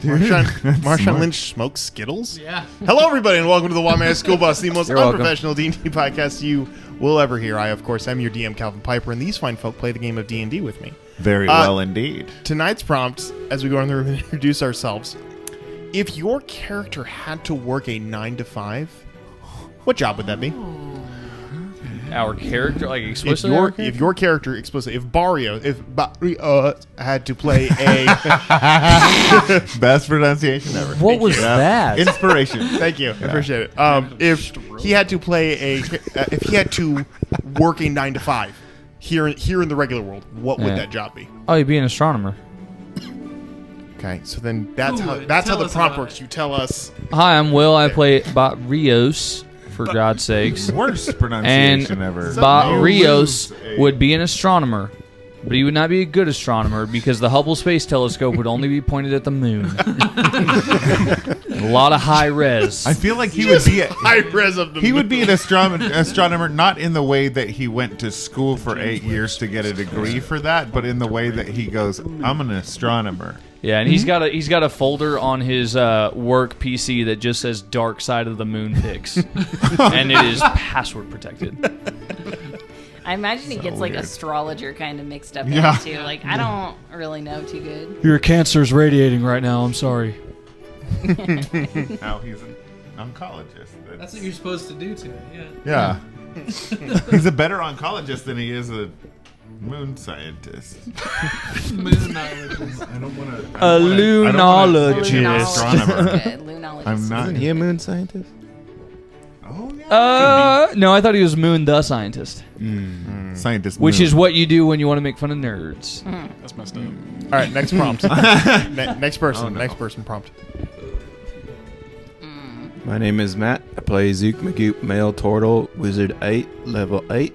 Marshawn Lynch smokes Skittles? Yeah. Hello, everybody, and welcome to the Wild School Bus, the most You're welcome. unprofessional D&D podcast you will ever hear. I, of course, am your DM, Calvin Piper, and these fine folk play the game of D&D with me. Very well indeed. Tonight's prompt, as we go on the room and introduce ourselves, if your character had to work a 9 to 5, what job would that be? Our character, like explicitly. If your character explicitly, if Barrio had to play a Best pronunciation ever. What was that? Inspiration. thank you, I appreciate it. If he had to play if he had to work a 9 to 5 here in the regular world, what would that job be? Oh, you'd be an astronomer. Okay, so then that's how the prompt works. You tell us. Hi, I'm Will. I play Barrios, for God's sakes. Worst pronunciation ever. Barrios would be an astronomer, but he would not be a good astronomer because the Hubble Space Telescope would only be pointed at the moon. A lot of high res. I feel like he would be high res of the he moon. would be an astronomer not in the way that he went to school for 8 years to get a degree for that, but in the way that he goes, I'm an astronomer. Yeah, and he's got a folder on his work PC that just says Dark Side of the Moon pics, and it is password protected. I imagine he gets like astrologer kind of mixed up in Yeah. it too. Like I don't really know too good. Your cancer's radiating right now. I'm sorry. Now he's an oncologist. That's what you're supposed to do to it, Yeah. He's a better oncologist than he is a moon scientist. Moonologist. I don't want to. A lunologist. Astronomer. Good. Lunologist. I'm not. Isn't he a moon scientist? Oh yeah. No, I thought he was Moon the Scientist, Scientist. which moon. is what you do when you want to make fun of nerds. That's messed up. All right, next prompt. Next person. Oh, no. Next person prompt. My name is Matt. I play Zook Magoop, male turtle, wizard 8, level 8.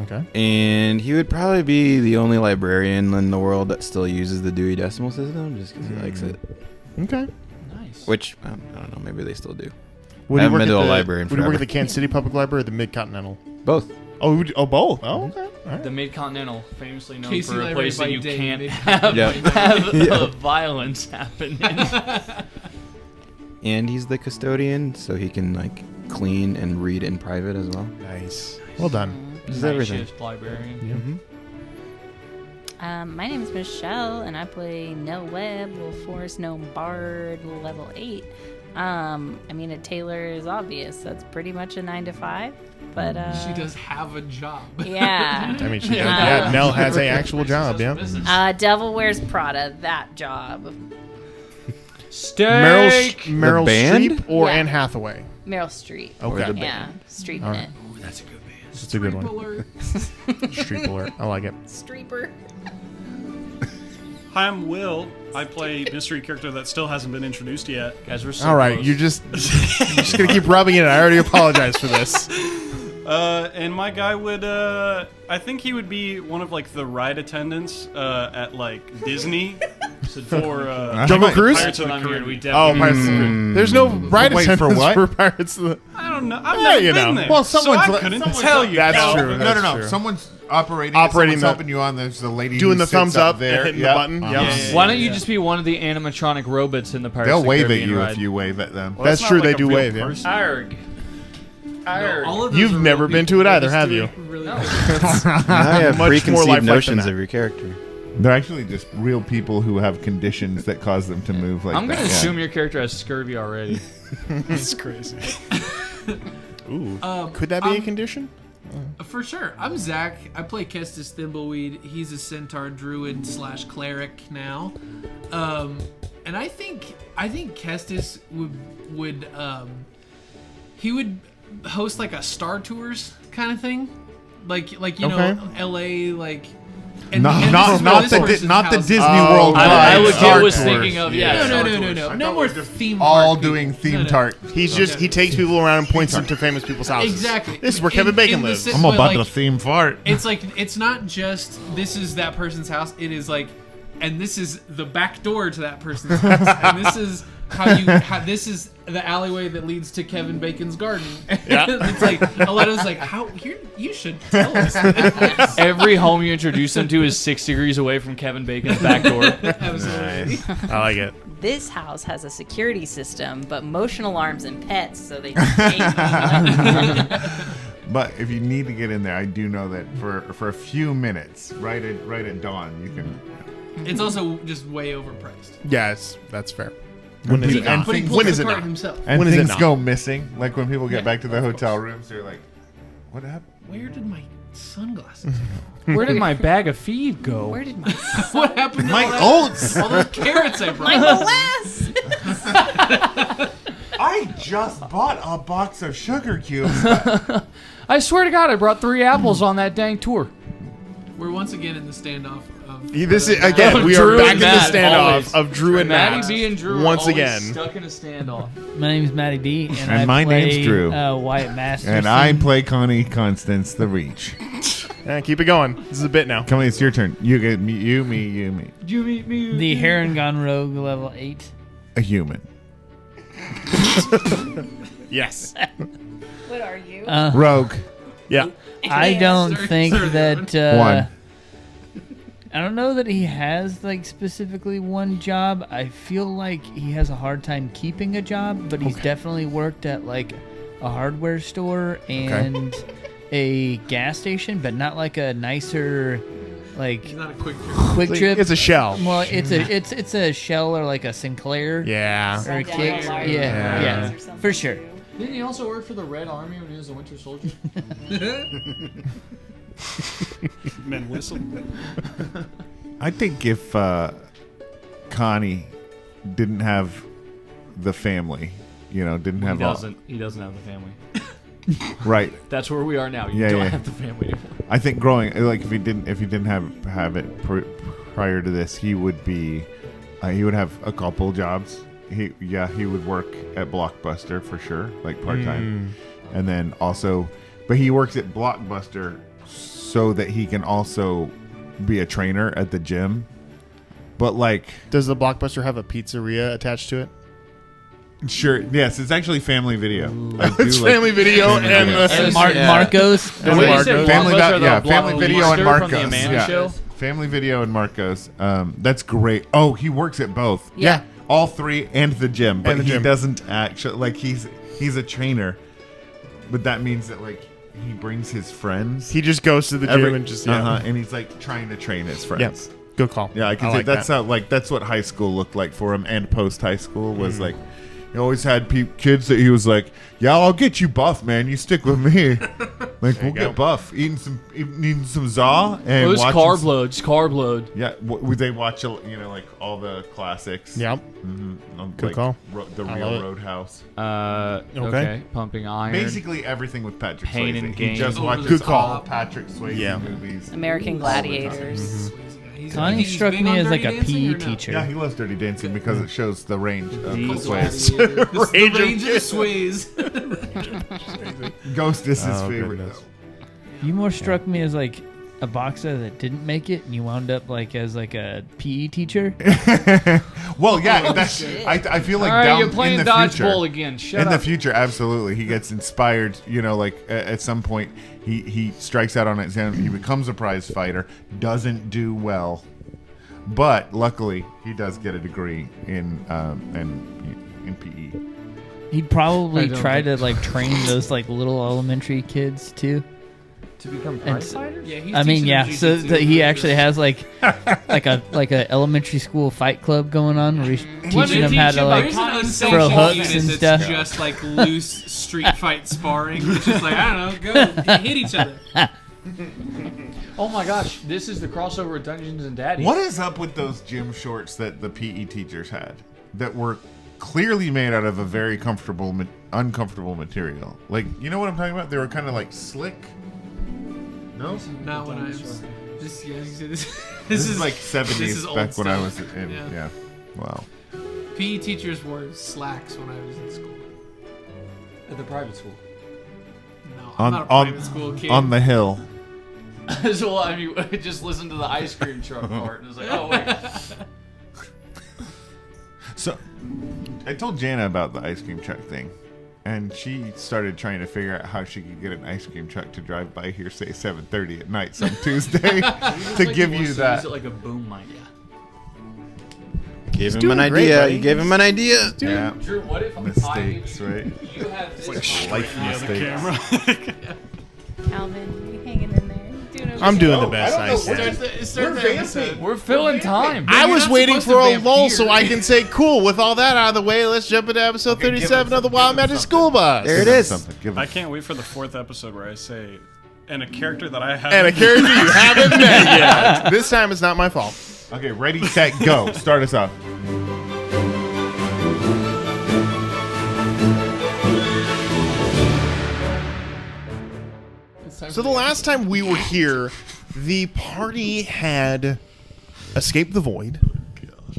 Okay. And he would probably be the only librarian in the world that still uses the Dewey Decimal System just because he likes it. Okay. Nice. Which, I don't know, maybe they still do. Would I he haven't work been at to a the- library in Would he work at forever. the Kansas City Public Library or the Mid-Continental? Both. Oh, both. Oh, okay. All right. The Mid-Continental, famously known Casey for a Library place by that you day, can't Mid-Continental have violence happen in. And he's the custodian, so he can, like, clean and read in private as well. Nice. Well done. This is Night everything. shift librarian. Mm-hmm. My name is Michelle, and I play Nell Webb, Little Forest Gnome Bard, level 8. I mean, a tailor is obvious. That's pretty much a 9 to 5. But She does have a job. Yeah. I mean, she does. Yeah, Nell has an actual job. Yeah. Devil Wears Prada. That job. Steak. Meryl The band? Streep or Yeah. Anne Hathaway. Meryl Streep. Okay. the Yeah, Streep All in right. it. That's a good band. That's a good one. Alert. Streep alert. I like it. Streeper. Hi, I'm Will. I play mystery character that still hasn't been introduced yet. Guys, we're so All right, close. you're just gonna keep rubbing it. I already apologize for this. And my guy would, I think he would be one of like the ride attendants at like Disney for Jungle Cruise? Pirates of the That's what I'm hearing. Caribbean. We Oh, definitely Pirates of the Caribbean. There's no ride Wait, for attendants what? for Pirates of the... I don't know. I've Yeah, never you been know. there. Well, so someone's I couldn't someone's tell you. That's No. true. No, That's no. true. Someone's operating Operating someone's the- helping you on. There's the lady Doing who the sits thumbs up there. and hitting the Yep. button. Yep. Yeah. Why don't you just be one of the animatronic robots in the Pirates They'll of the wave at Caribbean you ride? if you wave at them. Well, That's not true, like they a do real wave, yeah. person. Arg. Arg. All of those You've are never real been to people. it They're either, just have doing you? Really No. I have Much more preconceived lifelike than notions that. of your character. They're actually just real people who have conditions that cause them to move like I'm that. going to assume your character has scurvy already. That's crazy. Ooh. Could that be a condition? For sure. I'm Zach. I play Kestis Thimbleweed. He's a centaur druid / cleric now. And I think Kestis would he would host like a Star Tours kind of thing. Like you Okay. know, LA like Not this is where this the person's not the house is. Disney Oh, World. I I ride. legit Star was Tours. thinking of, yeah. No, no more theme park all people. doing theme No. tart. He takes people around and points them to famous people's houses. Exactly. This is where Kevin Bacon In the lives. sen- but, like, theme fart. It's like it's not just this is that person's house. It is like and this is the back door to that person's house, and this is this is the alleyway that leads to Kevin Bacon's garden. It's like Aletta's like, how you should tell us this. Every home you introduce them to is 6 degrees away from Kevin Bacon's back door. Absolutely. I like it. This house has a security system, but motion alarms and pets, so they can But if you need to get in there, I do know that for a few minutes, right at dawn, you can. It's also just way overpriced. Yes, that's fair. When is it not? But he pulls When the is it cart not? himself. And When is it things not? go missing, like when people get Yeah, back to the of hotel course. rooms, they're like, "What happened?" Where did my sunglasses go? Where did my bag of feed go? Where did my What happened to My all that- oats. all those carrots I brought? my molasses? I just bought a box of sugar cubes. I swear to God, I brought 3 apples on that dang tour. We're once again in the standoff of This is again. We are Drew back and in the Matt, standoff always. of Drew and Maddie Matt. B and Drew are once always again. stuck in a standoff. My name's Matty D, and And I my play, name's Drew. Wyatt Masterson. And I play Connie Constance the Reach. Keep it going. This is a bit now. Come on, it's your turn. You get me, you, me. You meet me. the Heron Gone Rogue level 8. A human. Yes. What are you? Rogue. Yeah. I don't Sorry, think sorry, that. One. I don't know that he has like specifically one job. I feel like he has a hard time keeping a job, but he's definitely worked at like a hardware store and a gas station, but not like a nicer like He's not a quick trip. quick trip. It's a shell. Well, it's a Shell or like a Sinclair. Yeah. Or a Kick. Yeah, for sure. Didn't he also work for the Red Army when he was a Winter Soldier? Men whistle. I think if Connie didn't have the family, didn't have He doesn't have the family. right. That's where we are now. You Yeah, don't yeah. have the family anymore. I think growing like if he didn't have it prior to this, he would have a couple jobs. He would work at Blockbuster for sure, like part time, and then also, but he works at Blockbuster so that he can also be a trainer at the gym. But like, Does the Blockbuster have a pizzeria attached to it? sure, yes, it's actually Family Video. I do It's like Family Video Family and Video. Marcos. And When you Marcos. said Family Blockbuster, yeah, the Family Video and Blockbuster Marcos. from the Amanda Yeah. Show. Family Video and Marcos. That's great. Oh, he works at both. Yeah. All three and the gym, but And the he gym. doesn't actually like he's a trainer, but that means that like he brings his friends. He just goes to the gym and just and he's like trying to train his friends. Good call. Yeah, I can say like that's that. how that's what high school looked like for him, and post high school was like. He always had kids that he was like, "Yeah, I'll get you buff, man. You stick with me. Like we'll go. get buff. Eating some za and It was watching carb load. Just carb load. Yeah, would they watch like all the classics? Yep. Good call. The I Real love it. Roadhouse. Okay. Pumping iron. Basically everything with Patrick Pain Swayze. and He Gain. just Over watched the Good top. call. Patrick Swayze Yeah. movies. American Gladiators. Connie He's struck big me on as like Dirty a Dancing PE or no? teacher. Yeah, he loves Dirty Dancing because it shows the range of These Swayze. The range of sways. Ghost is his Oh, favorite. goodness. You more struck me as like a boxer that didn't make it, and you wound up like as like a PE teacher. Well, yeah, that's. I feel like All right, down you're playing in the future, dodgeball again. Shut in up. the future, absolutely, he gets inspired. Like at some point, he strikes out on his own. He becomes a prize fighter. Doesn't do well, but luckily he does get a degree in PE. He'd I probably don't try think to like train those like little elementary kids too. To become And- prize fighters? Yeah, he's I mean, teaching yeah. them So jujitsu that he for actually sure. has like a elementary school fight club going on where he's What teaching they them how teach to him, like there's an throw unsanctioned hooks unit and that's stuff. just like loose street fight sparring. It's just like, I don't know, go hit each other. Oh my gosh, this is the crossover with Dungeons and Daddies. What is up with those gym shorts that the PE teachers had that were clearly made out of a very uncomfortable material? Like, you know what I'm talking about? They were kind of like slick. No, Not when I was. This this is like 70s this is old back when I was stuff. in. Yeah. Yeah. Wow. PE teachers wore slacks when I was in school. At the private school. No, I'm not a private school kid. on the hill. So I mean, just listen to the ice cream truck part. And it's like, oh wait, So, I told Jana about the ice cream truck thing, and she started trying to figure out how she could get an ice cream truck to drive by here, say 7:30 at night some Tuesday, to give you that. Use it like a boom mic. Gave him doing an great, idea. buddy. You gave him an idea. Yeah, Drew, what if mistakes, right? you have this Life mistakes. Calvin, you hanging in there? Doing okay? I'm doing the best I Start can. the episode. We're filling time. I You're was not waiting supposed for to a lull vamp so here. I can say, cool, with all that out of the way, let's jump into episode Okay, give 37 him of the something, Wild give him Magic something. School Bus. There it is. Something. Give I him. can't wait for the 4th episode where I say, and a character that I haven't. And a character you haven't met yet. This time it's not my fault. Okay, ready, set, go. Start us off. So the last time we were here, the party had escaped the void,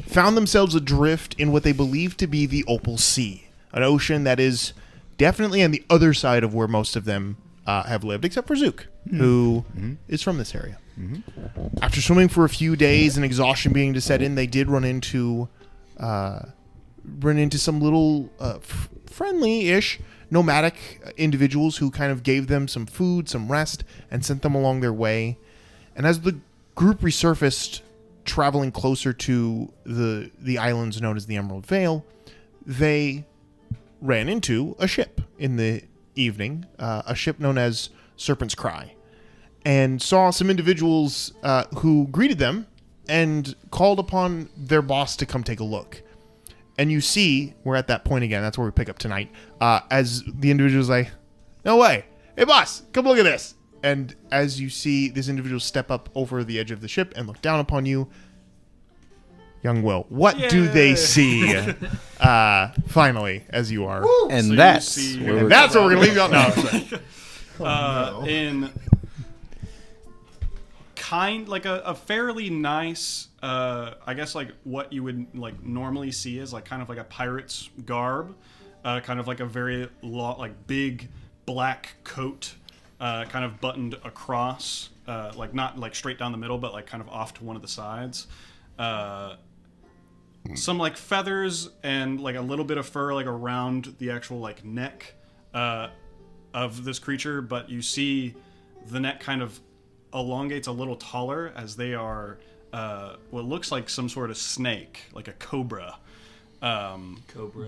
found themselves adrift in what they believe to be the Opal Sea, an ocean that is definitely on the other side of where most of them have lived, except for Zook, who is from this area. After swimming for a few days and exhaustion beginning to set in, they did run into some little friendly-ish nomadic individuals who kind of gave them some food, some rest, and sent them along their way. And as the group resurfaced, traveling closer to the islands known as the Emerald Vale, they ran into a ship in the evening, a ship known as Serpent's Cry, and saw some individuals who greeted them and called upon their boss to come take a look. And you see, we're at that point again, that's where we pick up tonight, as the individual's like, no way, hey boss, come look at this. And as you see this individual step up over the edge of the ship and look down upon you, young Will, what do they see finally as you are? And So you that's see- where And we're that's where we're going to leave you out now. In kind like a fairly nice I guess like what you would like normally see is like kind of like a pirate's garb, kind of like a very like big black coat, kind of buttoned across, like not like straight down the middle but like kind of off to one of the sides, some like feathers and like a little bit of fur like around the actual like neck of this creature, but you see the neck kind of elongates a little taller as they are what looks like some sort of snake, like a cobra.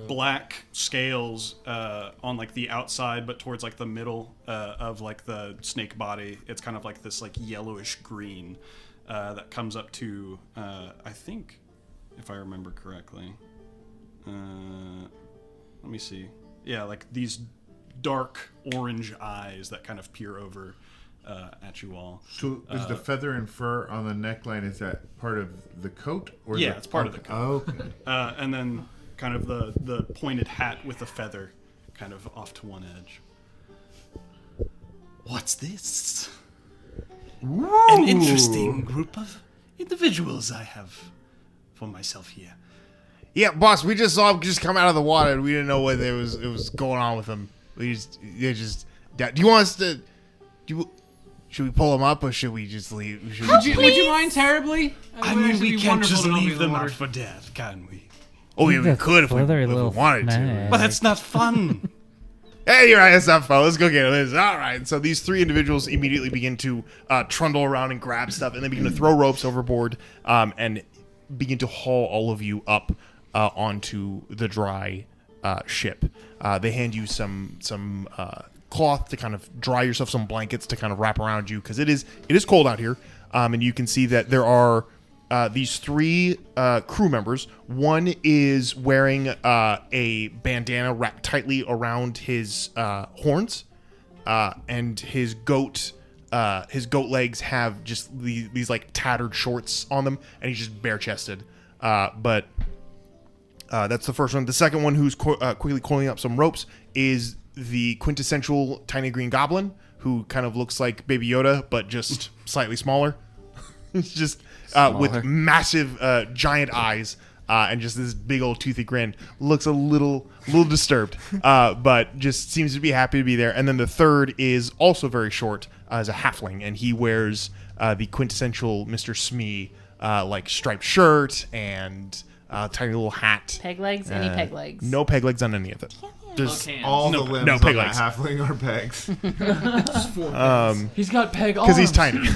Black scales on like the outside, but towards like the middle of like the snake body, it's kind of like this like yellowish green that comes up to I think, if I remember correctly, let me see. Yeah, like these dark orange eyes that kind of peer over at you all. So is the feather and fur on the neckline, is that part of the coat? Or Yeah, it's part of the coat. Okay. And then kind of the pointed hat with the feather kind of off to one edge. What's this? An interesting group of individuals I have for myself here. Yeah, boss, we just saw him just come out of the water and we didn't know what it was going on with him. Do you want us to... Should we pull him up or should we just leave? Would you mind terribly? I would mean, actually we be can't wonderful just to not be leave in the them water. out for death, can we? Oh, yeah, we That's could if we slithery wanted little to. snake. But that's not fun. Hey, you're right. That's not fun. Let's go get him. All right. So these three individuals immediately begin to trundle around and grab stuff, and they begin to throw ropes overboard and begin to haul all of you up onto the dry ship. They hand you some cloth to kind of dry yourself, some blankets to kind of wrap around you because it is cold out here, and you can see that there are these three crew members. One is wearing a bandana wrapped tightly around his horns, and his goat legs have just these like tattered shorts on them, and he's just bare chested. But that's the first one. The second one, who's quickly coiling up some ropes, is the quintessential tiny green goblin, who kind of looks like Baby Yoda, but just slightly smaller. It's just with massive giant eyes and just this big old toothy grin. Looks a little disturbed, but just seems to be happy to be there. And then the third is also very short, as a halfling, and he wears the quintessential Mr. Smee like striped shirt and tiny little hat. Peg legs? Any peg legs? No peg legs on any of it. There's All the limbs no on peg that legs. halfling are pegs. He's got peg arms. Because he's tiny.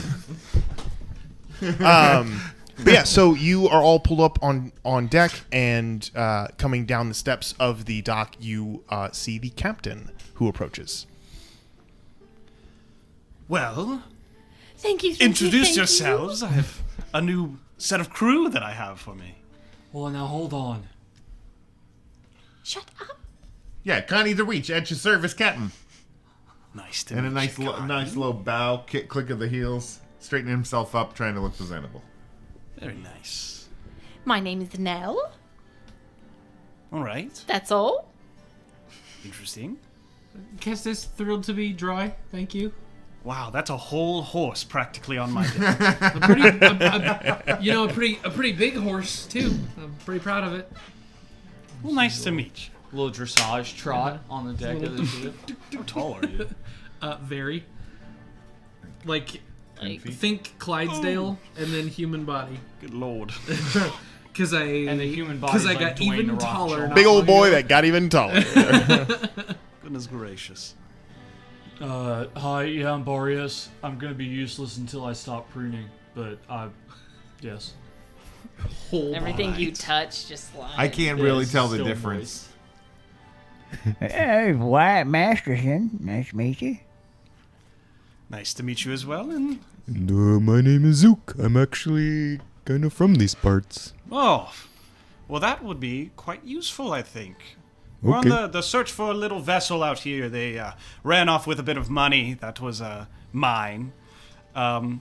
But yeah, so you are all pulled up on deck, and coming down the steps of the dock, you see the captain who approaches. Well, Thank you. introduce yourselves. I have a new set of crew that I have for me. Well, now hold on. Shut up. Yeah, Connie the Reach at your service, Captain. Nice to And a meet you, nice low bow, click of the heels, straightening himself up, trying to look presentable. Very nice. My name is Nell. All right. That's all. Interesting. Kestis, thrilled to be dry. Thank you. Wow, that's a whole horse practically on my deck. A pretty big horse too. I'm pretty proud of it. Well, nice to meet you. Little dressage trot on the deck of the ship. How tall are you? Very. Like think Clydesdale and then human body. Good lord. Because And the human body. Because I got even taller. Big old boy that got even taller. Goodness gracious. Hi, yeah, I'm Boreas. I'm gonna be useless until I stop pruning, but yes. Everything you touch just slides. I can't really It's tell the still difference. Hey, Wyatt Masterson. Nice to meet you. Nice to meet you as well. And My name is Zook. I'm actually kind of from these parts. oh, well, that would be quite useful, I think. We're Okay. on the search for a little vessel out here. They ran off with a bit of money that was mine. And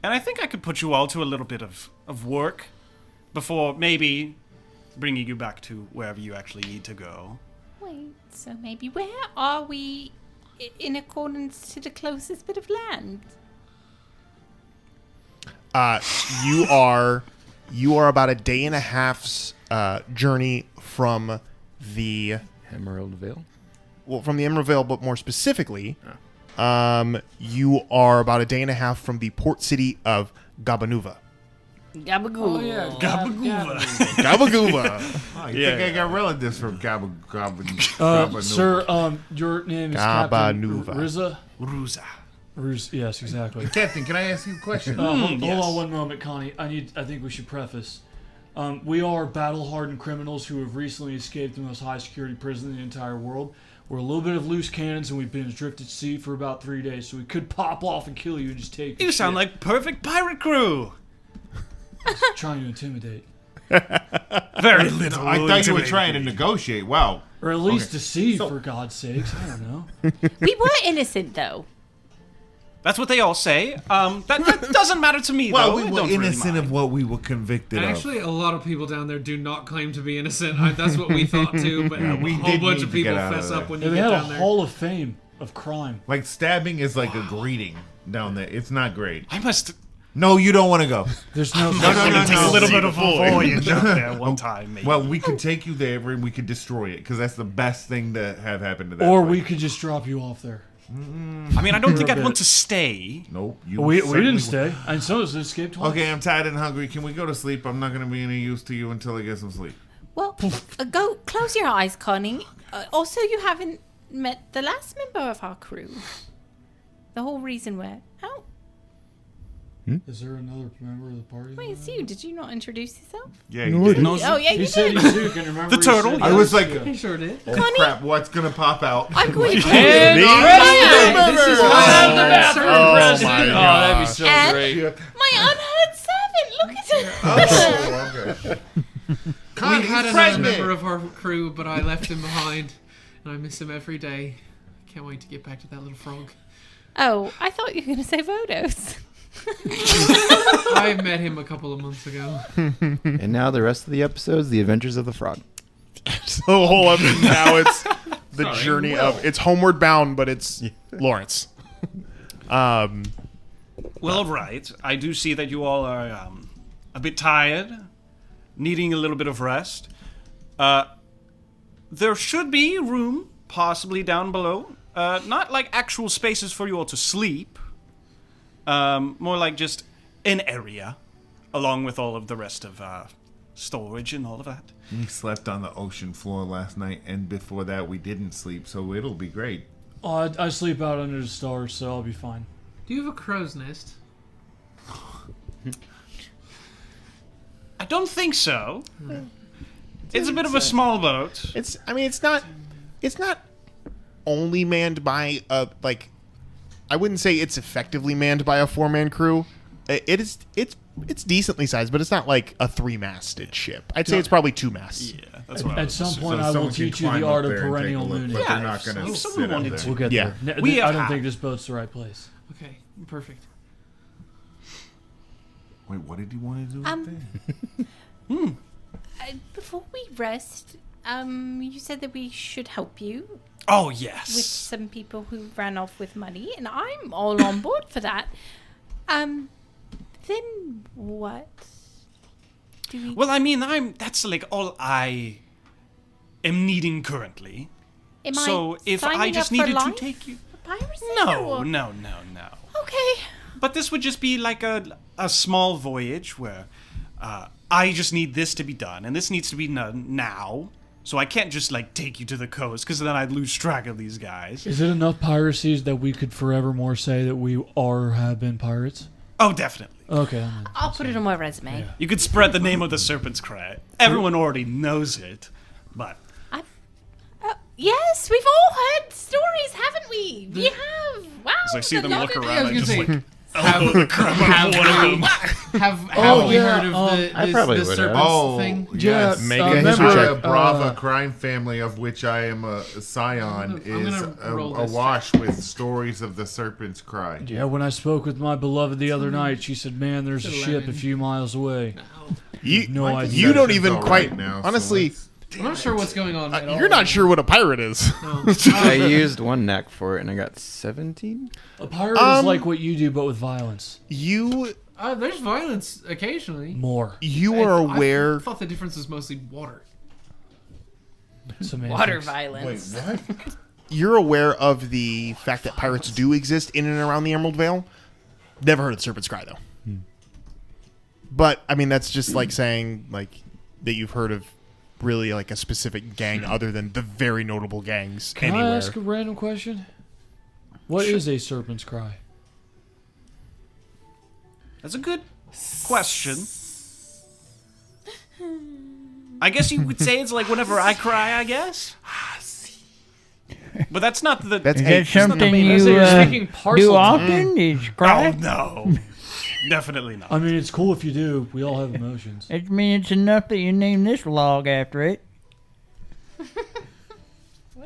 I think I could put you all to a little bit of work before maybe bringing you back to wherever you actually need to go. Wait, so maybe where are we in accordance to the closest bit of land? You are about a day and a half's journey from the Emerald Vale. Emerald Vale, but more specifically, you are about a day and a half from the port city of Gabanuva. Gabagoo. Oh yeah, Gabagoova. Gabagoova. Oh, you think I got relatives from Gabanuva? Sir, your name is Captain Gabanuva. Rizza. Ruza. Yes, exactly. Captain, can I ask you a question? Hold on one moment, Connie. I think we should preface. We are battle-hardened criminals who have recently escaped the most high-security prison in the entire world. We're a little bit of loose cannons, and we've been adrift at sea for about 3 days, so we could pop off and kill you and just take You sound like perfect pirate crew. trying to intimidate. Very little. I thought you were trying to negotiate. Wow. Or at least deceive, for God's sakes. I don't know. We were innocent, though. That's what they all say. That doesn't matter to me, Well, though. we It were don't really innocent mind. of what we were convicted Actually, of. a lot of people down there do not claim to be innocent. That's what we thought too. But we a whole did bunch need of to people get out of fess there. up when Yeah, you they get had a down there. hall of fame of crime. Like stabbing is like a greeting down there. It's not great. I must No, you don't want to go. There's no. take a little bit of a voyage out there one time, maybe. Well, we could take you there and we could destroy it because that's the best thing to have happen to that. Or place. we could just drop you off there. I mean, I don't think I'd want to stay. Nope. You We certainly didn't would. stay, and so has escaped twice. Okay, I'm tired and hungry. Can we go to sleep? I'm not going to be any use to you until I get some sleep. Well, go close your eyes, Connie. Also, you haven't met the last member of our crew. The whole reason we're out. Is there another member of the party? Wait, it's you. Did you not introduce yourself? Yeah, No, you I did. Oh, yeah, He you said did. he's Zook, and remember The he turtle? said I was like, He sure did. oh Connie? crap, what's going to pop out? I'm going to And This is Oh, why my Oh, God. that'd be so And- great. my unheard servant. Look at it. Oh, okay. We Connie's had another pregnant. member of our crew, but I left him behind, and I miss him every day. Can't wait to get back to that little frog. Oh, I thought you were going to say Vodos. I met him a couple of months ago. And now the rest of the episodes, The Adventures of the Frog. So the whole episode now it's the journey of it's homeward bound, but it's Lawrence. Well, right. I do see that you all are a bit tired, needing a little bit of rest. There should be room, possibly down below. Not like actual spaces for you all to sleep. More like just an area, along with all of the rest of storage and all of that. We slept on the ocean floor last night, and before that we didn't sleep, so it'll be great. Oh, I sleep out under the stars, so I'll be fine. Do you have a crow's nest? I don't think so. It's a bit of a small boat. It's not only manned by I wouldn't say it's effectively manned by a 4-man crew. It's decently sized, but it's not like a 3-masted ship. I'd say it's probably 2 masts. Yeah, that's what I At was some just- point, So I will someone can teach you climb the up art of there and take a perennial look, mooning. but Yeah, they're not going if to someone sit up wanted there. to. We'll get Yeah. there. We I don't have- think this boat's the right place. Okay, perfect. Wait, what did you want to do with that? Before we rest, you said that we should help you Oh, with yes. some people who ran off with money, and I'm all on board for that. Then what? Do we? Well, I mean, that's like all I am needing currently. Am So if I signing just up for needed to life? take you... Piracy? No, or- no. Okay. But this would just be like a small voyage where I just need this to be done, and this needs to be done now. So I can't just like take you to the coast, because then I'd lose track of these guys. Is it enough piracies that we could forevermore say that we have been pirates? Oh, definitely. Okay. I'll put it on my resume. Yeah. You could spread the name of the Serpent's Cry. Everyone already knows it, but Yes, we've all heard stories, haven't we? We have. Wow. as I see the them look lot of- around, I was just gonna like elbow the crap out of one of them. Have we heard of I probably the would have. serpents Oh, thing? yes. Make a a member history of check. Brava crime family, of which I am a scion, I'm is gonna roll this awash with stories of the Serpent's Cry. Yeah, when I spoke with my beloved the other night, she said, "Man, there's a It's ship a 11. few miles away." You, No idea. you don't Perception's even all quite right now, so honestly. let's- I'm not sure what's going on at all. You're not sure what a pirate is. No. I used one knack for it and I got 17. A pirate is like what you do, but with violence. You There's violence occasionally. More. are I aware. thought the difference was mostly water. Semantics. Water violence. Wait, what? You're aware of the fact that pirates do exist in and around the Emerald Vale. Never heard of the Serpent's Cry though. But I mean, that's just like saying like that you've heard of really like a specific gang other than the very notable gangs Can anywhere. I ask a random question? What is a serpent's cry? That's a good question. I guess you would say it's like whenever I cry, I guess. But that's not the. That's Is hey, that something you you're speaking do parcel often? Is Oh cry? no, definitely not. I mean, it's cool if you do. We all have emotions. It means it's enough that you name this log after it.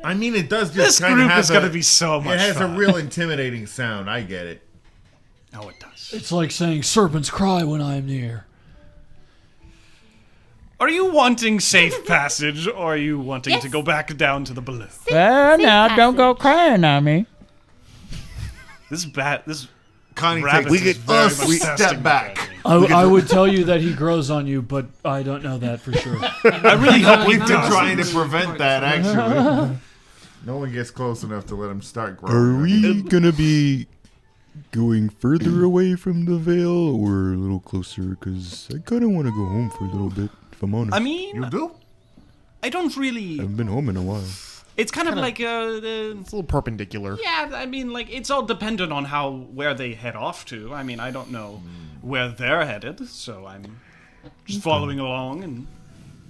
I mean, it does This just kind of group have is going to be so much It has fun. a real intimidating sound. I get it. Oh, it does. It's like saying serpents cry when I am near. Are you wanting safe passage, or are you wanting to go back down to the balloon? Well, safe now don't go passage. crying on me. This bat. This Connie rabbit takes is very much we testing step me back. currently. I would tell you that he grows on you, but I don't know that for sure. I really hope We've he been does. trying to prevent that, actually. No one gets close enough to let him start growing. Are we gonna be going further away from the veil or a little closer? Because I kind of want to go home for a little bit, if I'm honest. I mean, You do? I don't really. I haven't been home in a while. It's kind of like It's a little perpendicular. yeah. I mean, like it's all dependent on where they head off to. I mean, I don't know where they're headed, so I'm just following along, and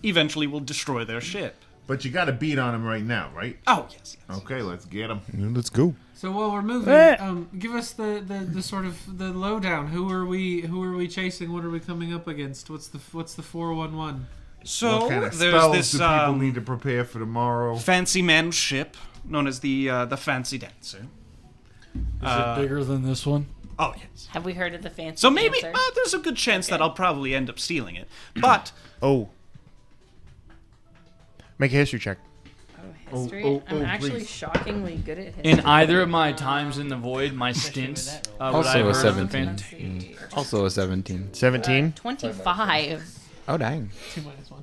eventually we'll destroy their ship. But you got to beat on him right now, right? Oh yes. Okay, let's get him. Yeah, let's go. So while we're moving, Eh. give us the sort of the lowdown. Who are we chasing? What are we coming up against? What's the 411? So What kind of there's spells this do people need to prepare for tomorrow? fancy man ship known as the Fancy Dancer. Is it bigger than this one? Oh yes. Have we heard of the fancy So maybe dancer? there's a good chance that I'll probably end up stealing it. But Oh. Make a history check. History? I'm actually shockingly good at history. In either of my times in the void, my stints, would I Also have a heard of the 17. Let's see. Also a 17. 17? 25. Oh, dang. 2 minus 1.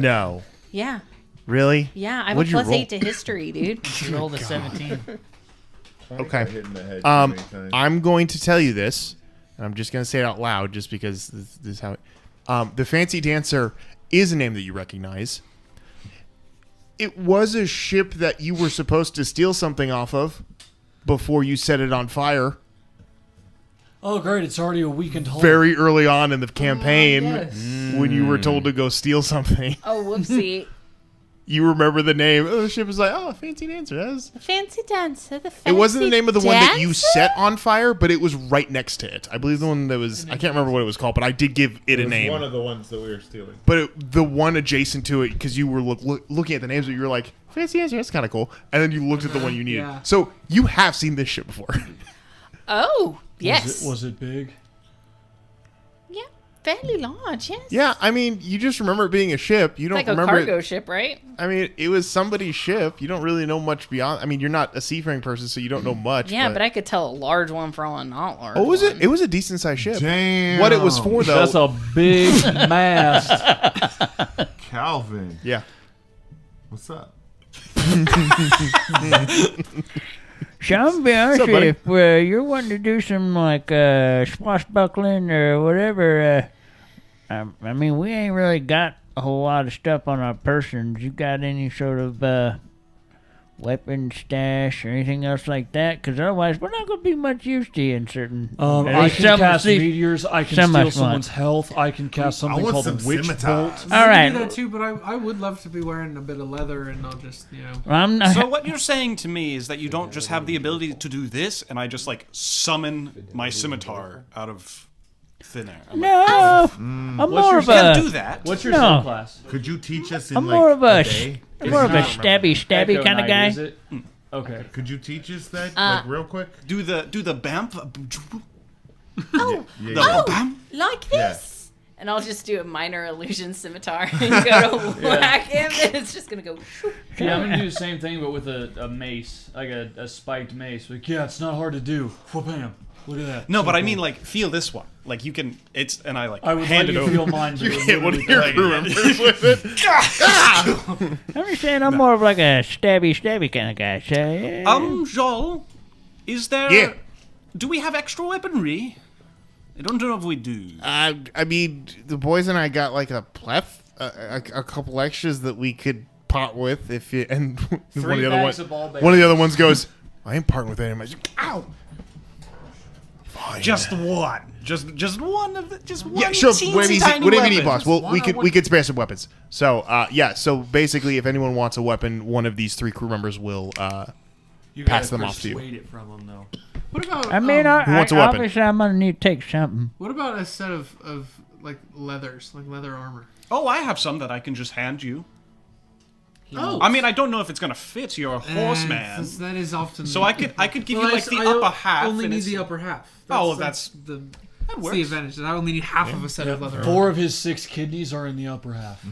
No. Yeah. Really? Yeah, I'm What'd a you plus roll? 8 to history, dude. Rolled a 17. Okay. Hit in the head too many times. I'm going to tell you this, and I'm just going to say it out loud just because this is how it... the Fancy Dancer is a name that you recognize. It was a ship that you were supposed to steal something off of before you set it on fire Oh, great! It's already a weekend hold. very early on in the campaign yes. when you were told to go steal something. Oh, whoopsie. You remember the name. Oh, the ship was like, oh, fancy dancer. Fancy dancer. The fancy It wasn't the name of the one that you dancer? set on fire, but it was right next to it. I believe the one that was, I can't remember what it was called, but I did give it a name. One of the ones that we were stealing. But the one adjacent to it, because you were looking at the names, but you were like, fancy dancer, that's kind of cool. And then you looked at the one you needed. Yeah. So you have seen this ship before. Oh, yes. Was it big? Yeah, fairly large, yes. Yeah, I mean, you just remember it being a ship. You don't It's like a remember cargo it. ship, right? I mean, it was somebody's ship. You don't really know much beyond. I mean, you're not a seafaring person, so you don't know much. Yeah, but I could tell a large one from a not large Oh, was it? one. It was a decent sized ship. Damn. What it was for, though. That's a big mast. Calvin. Yeah. What's up? So I'm gonna be honest buddy? with you, if you're wanting to do some like swashbuckling or whatever, I mean, we ain't really got a whole lot of stuff on our persons. You got any sort of weapon stash or anything else like that? Because otherwise, we're not going to be much use to you in certain. at I least can some- cast see- meteors. I can some steal of someone's us health. I can cast something want called some a witch scimitars. bolt. All I right. can do that too, but I would love to be wearing a bit of leather, and I'll just I'm not. So what you're saying to me is that you don't just have the ability to do this, and I just like summon my scimitar out of thin air. I'm like, no, I'm more of you can't a. do that. What's your No. subclass? Could you teach us in I'm like more of a. day? I'm more of a stabby Echo kind of Knight, guy. is it? Okay. Could you teach us that like real quick? Do the bamf. Oh, Yeah, The bam. like Yeah. this. And I'll just do a minor illusion scimitar and go to whack him, and it's just going to go. Shoop. Yeah, I'm gonna do the same thing, but with a mace, like a spiked mace. Like, yeah, it's not hard to do. Bam! Look at that. No, So but I cool. mean like feel this one. Like you can. It's and I like I would hand let it you over. feel mine. but You it hit one of literally your does. crew members with it. I'm just saying I'm more of like a stabby kind of guy. So, yeah. Joel, is there? Yeah. Do we have extra weaponry? I don't know if we do. I mean, the boys and I got like a a couple extras that we could part with if you. And one of the other ones, one of the other ones goes, "I ain't parting with anyone." Ow. Fine. Just one. Just one of the. Just one. Yeah, sure. teensy Whatever tiny you need, weapon. boss. Well, One we or could one- we could spare some weapons. So yeah. So basically, if anyone wants a weapon, one of these three crew members will. You pass gotta them off to you. persuade it from them, though. What about? I mean, Who wants a weapon? obviously I'm gonna need to take something. What about a set of like leathers, like leather armor? Oh, I have some that I can just hand you. Oh, I mean, I don't know if it's gonna fit your horseman. That is often. So I could give Well, you like the I upper half. Only and need it's- the upper half. Oh, that's that the. That's works. the advantage. That I only need half of a set of leather armor. 4 of his 6 kidneys are in the upper half.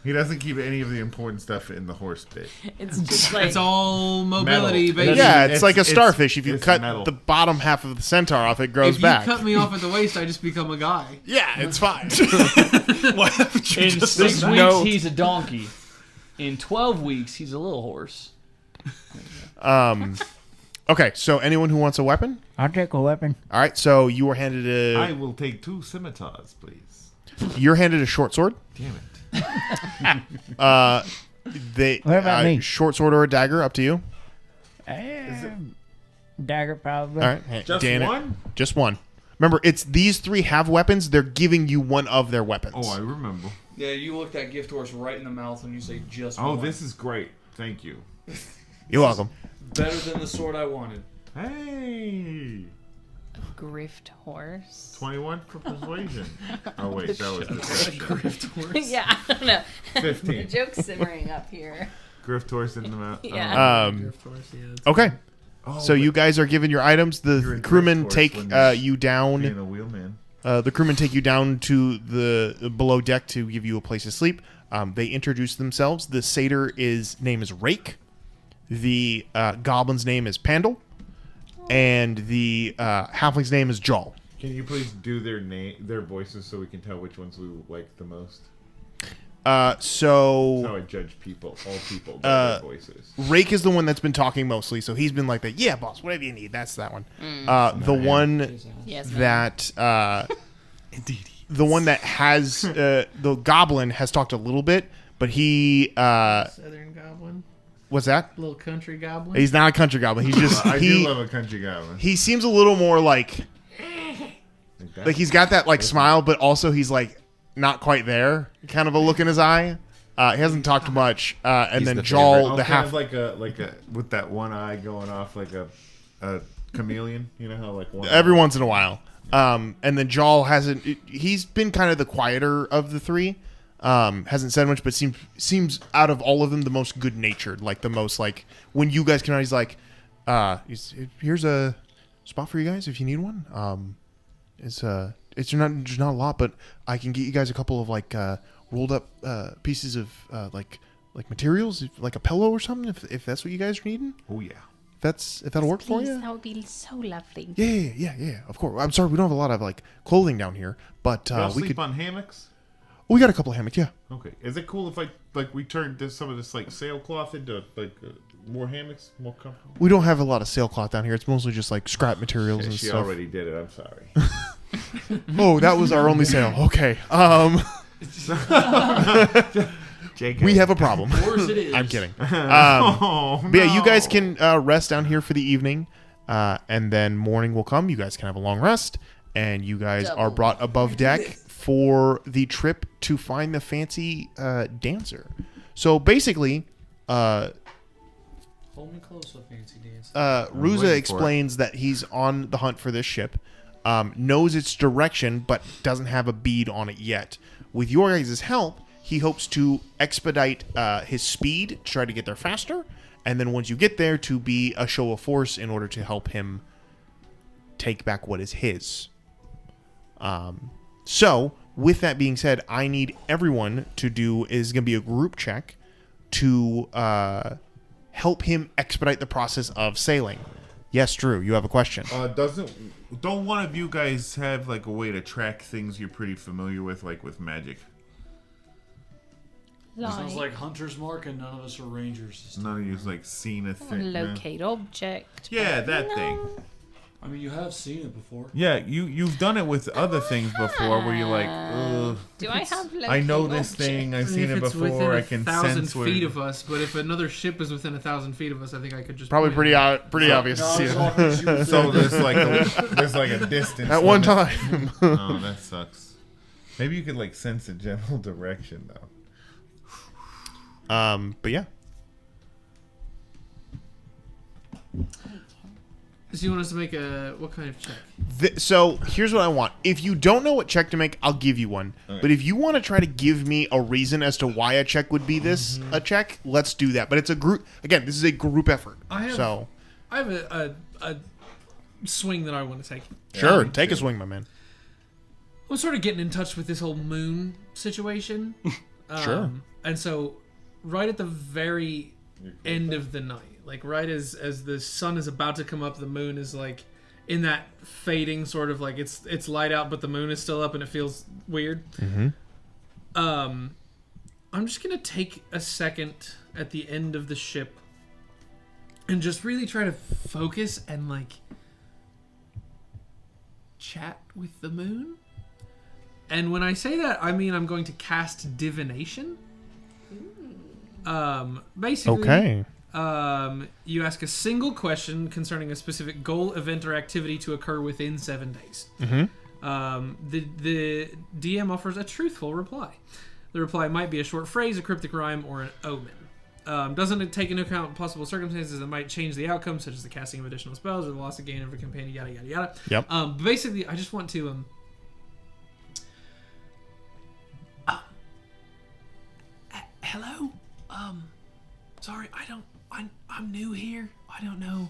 He doesn't keep any of the important stuff in the horse bit. It's just like. It's all mobility, Metal. baby. Yeah, it's It's- like a it's- starfish. If you it's cut metal. the bottom half of the centaur off, it grows If you back. cut me off at the waist, I just become a guy. Yeah, it's fine. Why haven't you In just 6 done weeks, that? he's a donkey. In 12 weeks, he's a little horse. Okay, so anyone who wants a weapon? I'll take a weapon. All right, so you were handed I a will take 2 scimitars, please. you're handed a short sword. Damn it. They What about me? short sword or a dagger, up to you. Dagger, probably. All right, hey, Just Dan, one? Just one. Remember, it's these three have weapons. They're giving you one of their weapons. Oh, I remember. Yeah, you look that gift horse right in the mouth when you say just Oh, one. this is great. Thank you. You're welcome. Better than the sword I wanted. Hey! Grift horse. 21 for persuasion. Oh, wait, that was the Yeah, I don't know. The 15. joke's simmering up here. Grift horse in the mouth. Yeah. Okay. Oh, So you guys are given your items. You're The a crewmen drift take horse when you down. being a wheelman. The crewmen take you down to the below deck to give you a place to sleep. They introduce themselves. The satyr name is Rake. The goblin's name is Pandal. And the halfling's name is Jawl. Can you please do their voices so we can tell which ones we like the most? So That's how I judge people, all people, by their voices. Rake is the one that's been talking mostly. So he's been like that. Yeah, boss, whatever you need. That's that one. The one Yes. that the one that has the goblin has talked a little bit, but he Southern goblin, what's that? little country goblin. He's not a country goblin. He's just I do love a country goblin. he seems a little more like he's got that like smile, but also he's like not quite there, kind of a look in his eye. He hasn't talked much, and He's then the Jawl, favorite. the half. like a with that one eye going off like a chameleon. You know how like one Every once in a while. And then Jawl hasn't. He's been kind of the quieter of the three. Hasn't said much, but seems out of all of them the most good natured. Like the most like when you guys come out, he's like, "Here's a spot for you guys if you need one." It's not a lot, but I can get you guys a couple of like rolled up pieces of like materials, like a pillow or something, if that's what you guys are needing. Oh yeah. If that'll work for Please, you. that would be so lovely. Yeah. Of course. I'm sorry we don't have a lot of like clothing down here, but Y'all we sleep could. on hammocks? We got a couple of hammocks. Yeah. Okay. Is it cool if we turned some of this like sailcloth into like more hammocks, more comfortable? We don't have a lot of sailcloth down here. It's mostly just like scrap materials and She stuff. already did it. I'm sorry. Oh, that was our only sail. Okay. JK. We have a problem. Of course it is. I'm kidding. Oh, But yeah, you guys can rest down here for the evening, and then morning will come. You guys can have a long rest, and you guys are brought above deck for the trip to find the fancy dancer. So basically, Hold me close, so fancy dance. Rusza waiting explains that he's on the hunt for this ship, knows its direction, but doesn't have a bead on it yet. With your guys' help, he hopes to expedite his speed to try to get there faster, and then once you get there, to be a show of force in order to help him take back what is his. So, with that being said, I need everyone to do is going to be a group check to help him expedite the process of sailing. Yes, Drew, you have a question. Don't one of you guys have like a way to track things you're pretty familiar with, like with magic? Sounds like Hunter's Mark, and none of us are rangers. None of you's like seen a thing. Locate object. Yeah, that No. thing. I mean, you have seen it before. Yeah, you've done it with other things before, where you're like, ugh. Do I have locate I know this object? thing. I've If seen it it's before. within I can 1,000 sense where. feet of us, but if another ship is within 1,000 feet of us, I think I could just Probably point pretty obvious to see it. So there's like a distance At one limit. time. Oh, that sucks. Maybe you could like sense a general direction though. But yeah. So you want us to make what kind of check? So here's what I want. If you don't know what check to make, I'll give you one. Right. But if you want to try to give me a reason as to why a check would be this a check, let's do that. But it's a group. Again, this is a group effort. I have a swing that I want to take. Sure, take a swing, my man. I'm sort of getting in touch with this whole moon situation. Sure. And so, right at the very end of the night, like right as the sun is about to come up, the moon is like in that fading sort of like it's light out, but the moon is still up, and it feels weird. Mm-hmm. I'm just gonna take a second at the end of the ship and just really try to focus and like chat with the moon. And when I say that, I mean I'm going to cast divination. Basically, Okay. You ask a single question concerning a specific goal, event, or activity to occur within 7 days. Mm-hmm. The DM offers a truthful reply. The reply might be a short phrase, a cryptic rhyme, or an omen. Doesn't take into account possible circumstances that might change the outcome, such as the casting of additional spells or the loss of gain of a companion, yada yada yada. Yep. But basically, I just want to hello. Sorry, I'm new here. I don't know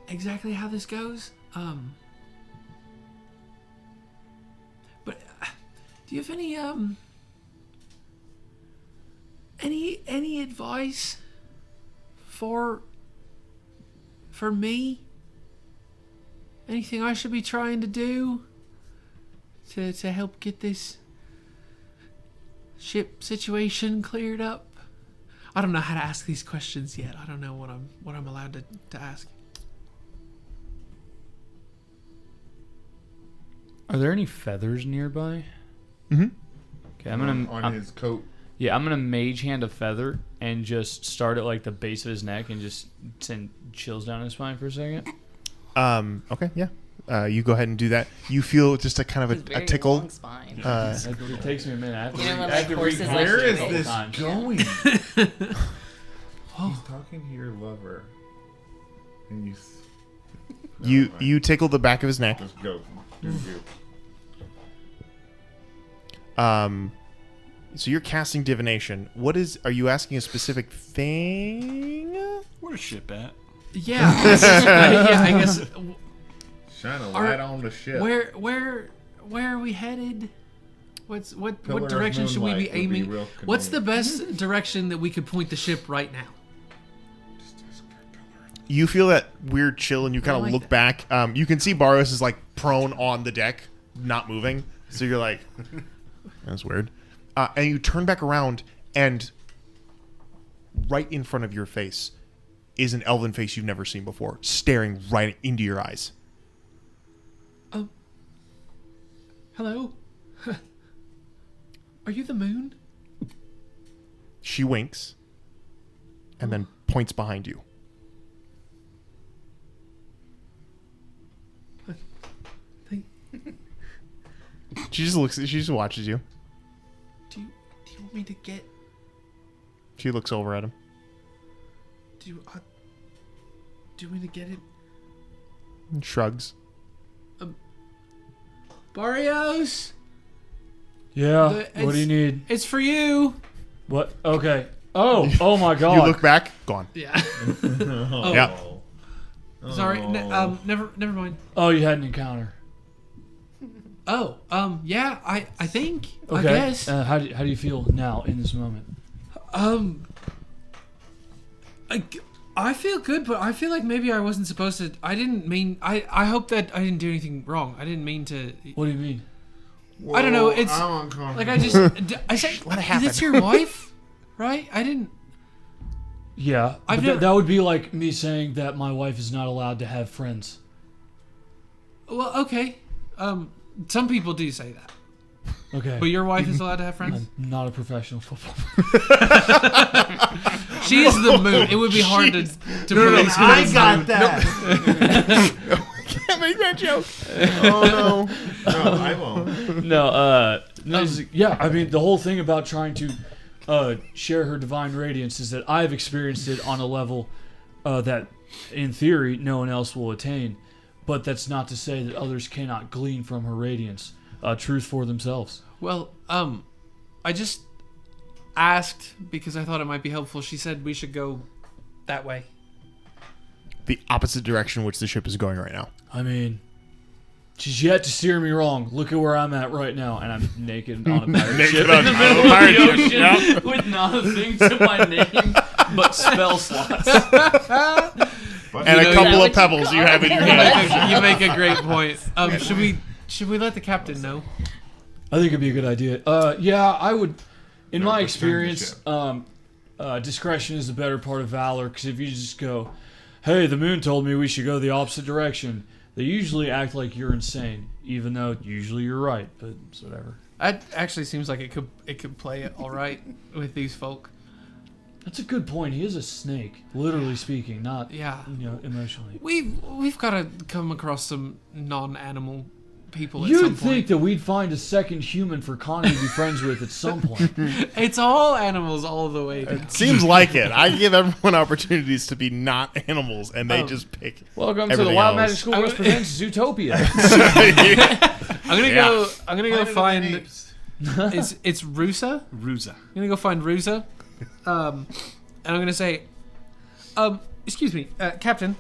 exactly how this goes. But do you have any advice for me? Anything I should be trying to do to help get this ship situation cleared up? I don't know how to ask these questions yet. I don't know what I'm allowed to ask. Are there any feathers nearby? Mm-hmm. Okay, I'm gonna on his coat. Yeah, I'm gonna mage hand a feather and just start at like the base of his neck and just send chills down his spine for a second. Okay, yeah. You go ahead and do that. You feel just a kind of It's a very tickle. long spine. It takes me a minute. I have to You know, read, when, I have like, to read horses, my like, Where is all the this time. going? He's talking to your lover, and You tickle the back of his neck. Just go. Just do. So you're casting divination. Are you asking a specific thing? Where's ship at? Yeah. I guess. Shine a Are- light on the ship. Where are we headed? What Pillar of direction should we be moonlight would be aiming? real What's the convenient. best direction that we could point the ship right now? You feel that weird chill, and you kind of like look back. You can see Barros is like prone on the deck, not moving. So you're like, that's weird. And you turn back around, and right in front of your face is an elven face you've never seen before, staring right into your eyes. Hello? Are you the moon? She winks, and then points behind you. She just watches you. Do you want me to get? She looks over at him. Do you want me to get it? And shrugs. Barrios, Yeah. What do you need? it's for you. What? Okay. Oh my God. You look back, gone. Yeah. Yeah. Sorry. Never mind. Oh, you had an encounter. Oh. Yeah. I think. Okay. I guess. How do you feel now in this moment? I feel good, but I feel like maybe I wasn't supposed to. I didn't mean. I hope that I didn't do anything wrong. I didn't mean to. What do you mean? I don't know. It's I'm uncomfortable. like I just. I said, Let it happen. that's your wife, right? I didn't. Yeah. I've But never- that would be like me saying that my wife is not allowed to have friends. Well, okay. Some people do say that, Okay. but your wife is allowed to have friends. I'm not a professional football. She is the moon. It would be hard to. No, I got that. Can't make that joke. Oh no. No, I won't. No, yeah, I mean, the whole thing about trying to share her divine radiance is that I've experienced it on a level that, in theory, no one else will attain. But that's not to say that others cannot glean from her radiance truth for themselves. Well, I just asked because I thought it might be helpful. She said we should go that way. The opposite direction which the ship is going right now. I mean, she's yet to steer me wrong. Look at where I'm at right now, and I'm naked on a pirate ship in the middle of the ocean with not a thing to my name but spell slots. And a couple of pebbles you have in your hand. You make a great point. Should we let the captain know? I think it'd be a good idea. Yeah, I would. In my return the experience, discretion is the better part of valor. Because if you just go, "Hey, the moon told me we should go the opposite direction," they usually act like you're insane, even though usually you're right. But it's whatever. That actually seems like it could play it all right with these folk. That's a good point. He is a snake, literally speaking, not emotionally. We've got to come across some non-animal people at You'd some think point. that we'd find a second human for Connie to be friends with at some point. It's all animals all the way. Seems like it. I give everyone opportunities to be not animals, and they just pick. Welcome to the everything Wild else. Magic School West presents Zootopia. I'm gonna Yeah. go find. It's Rusza. Rusza. I'm gonna go find Rusza, and I'm gonna say, excuse me, Captain.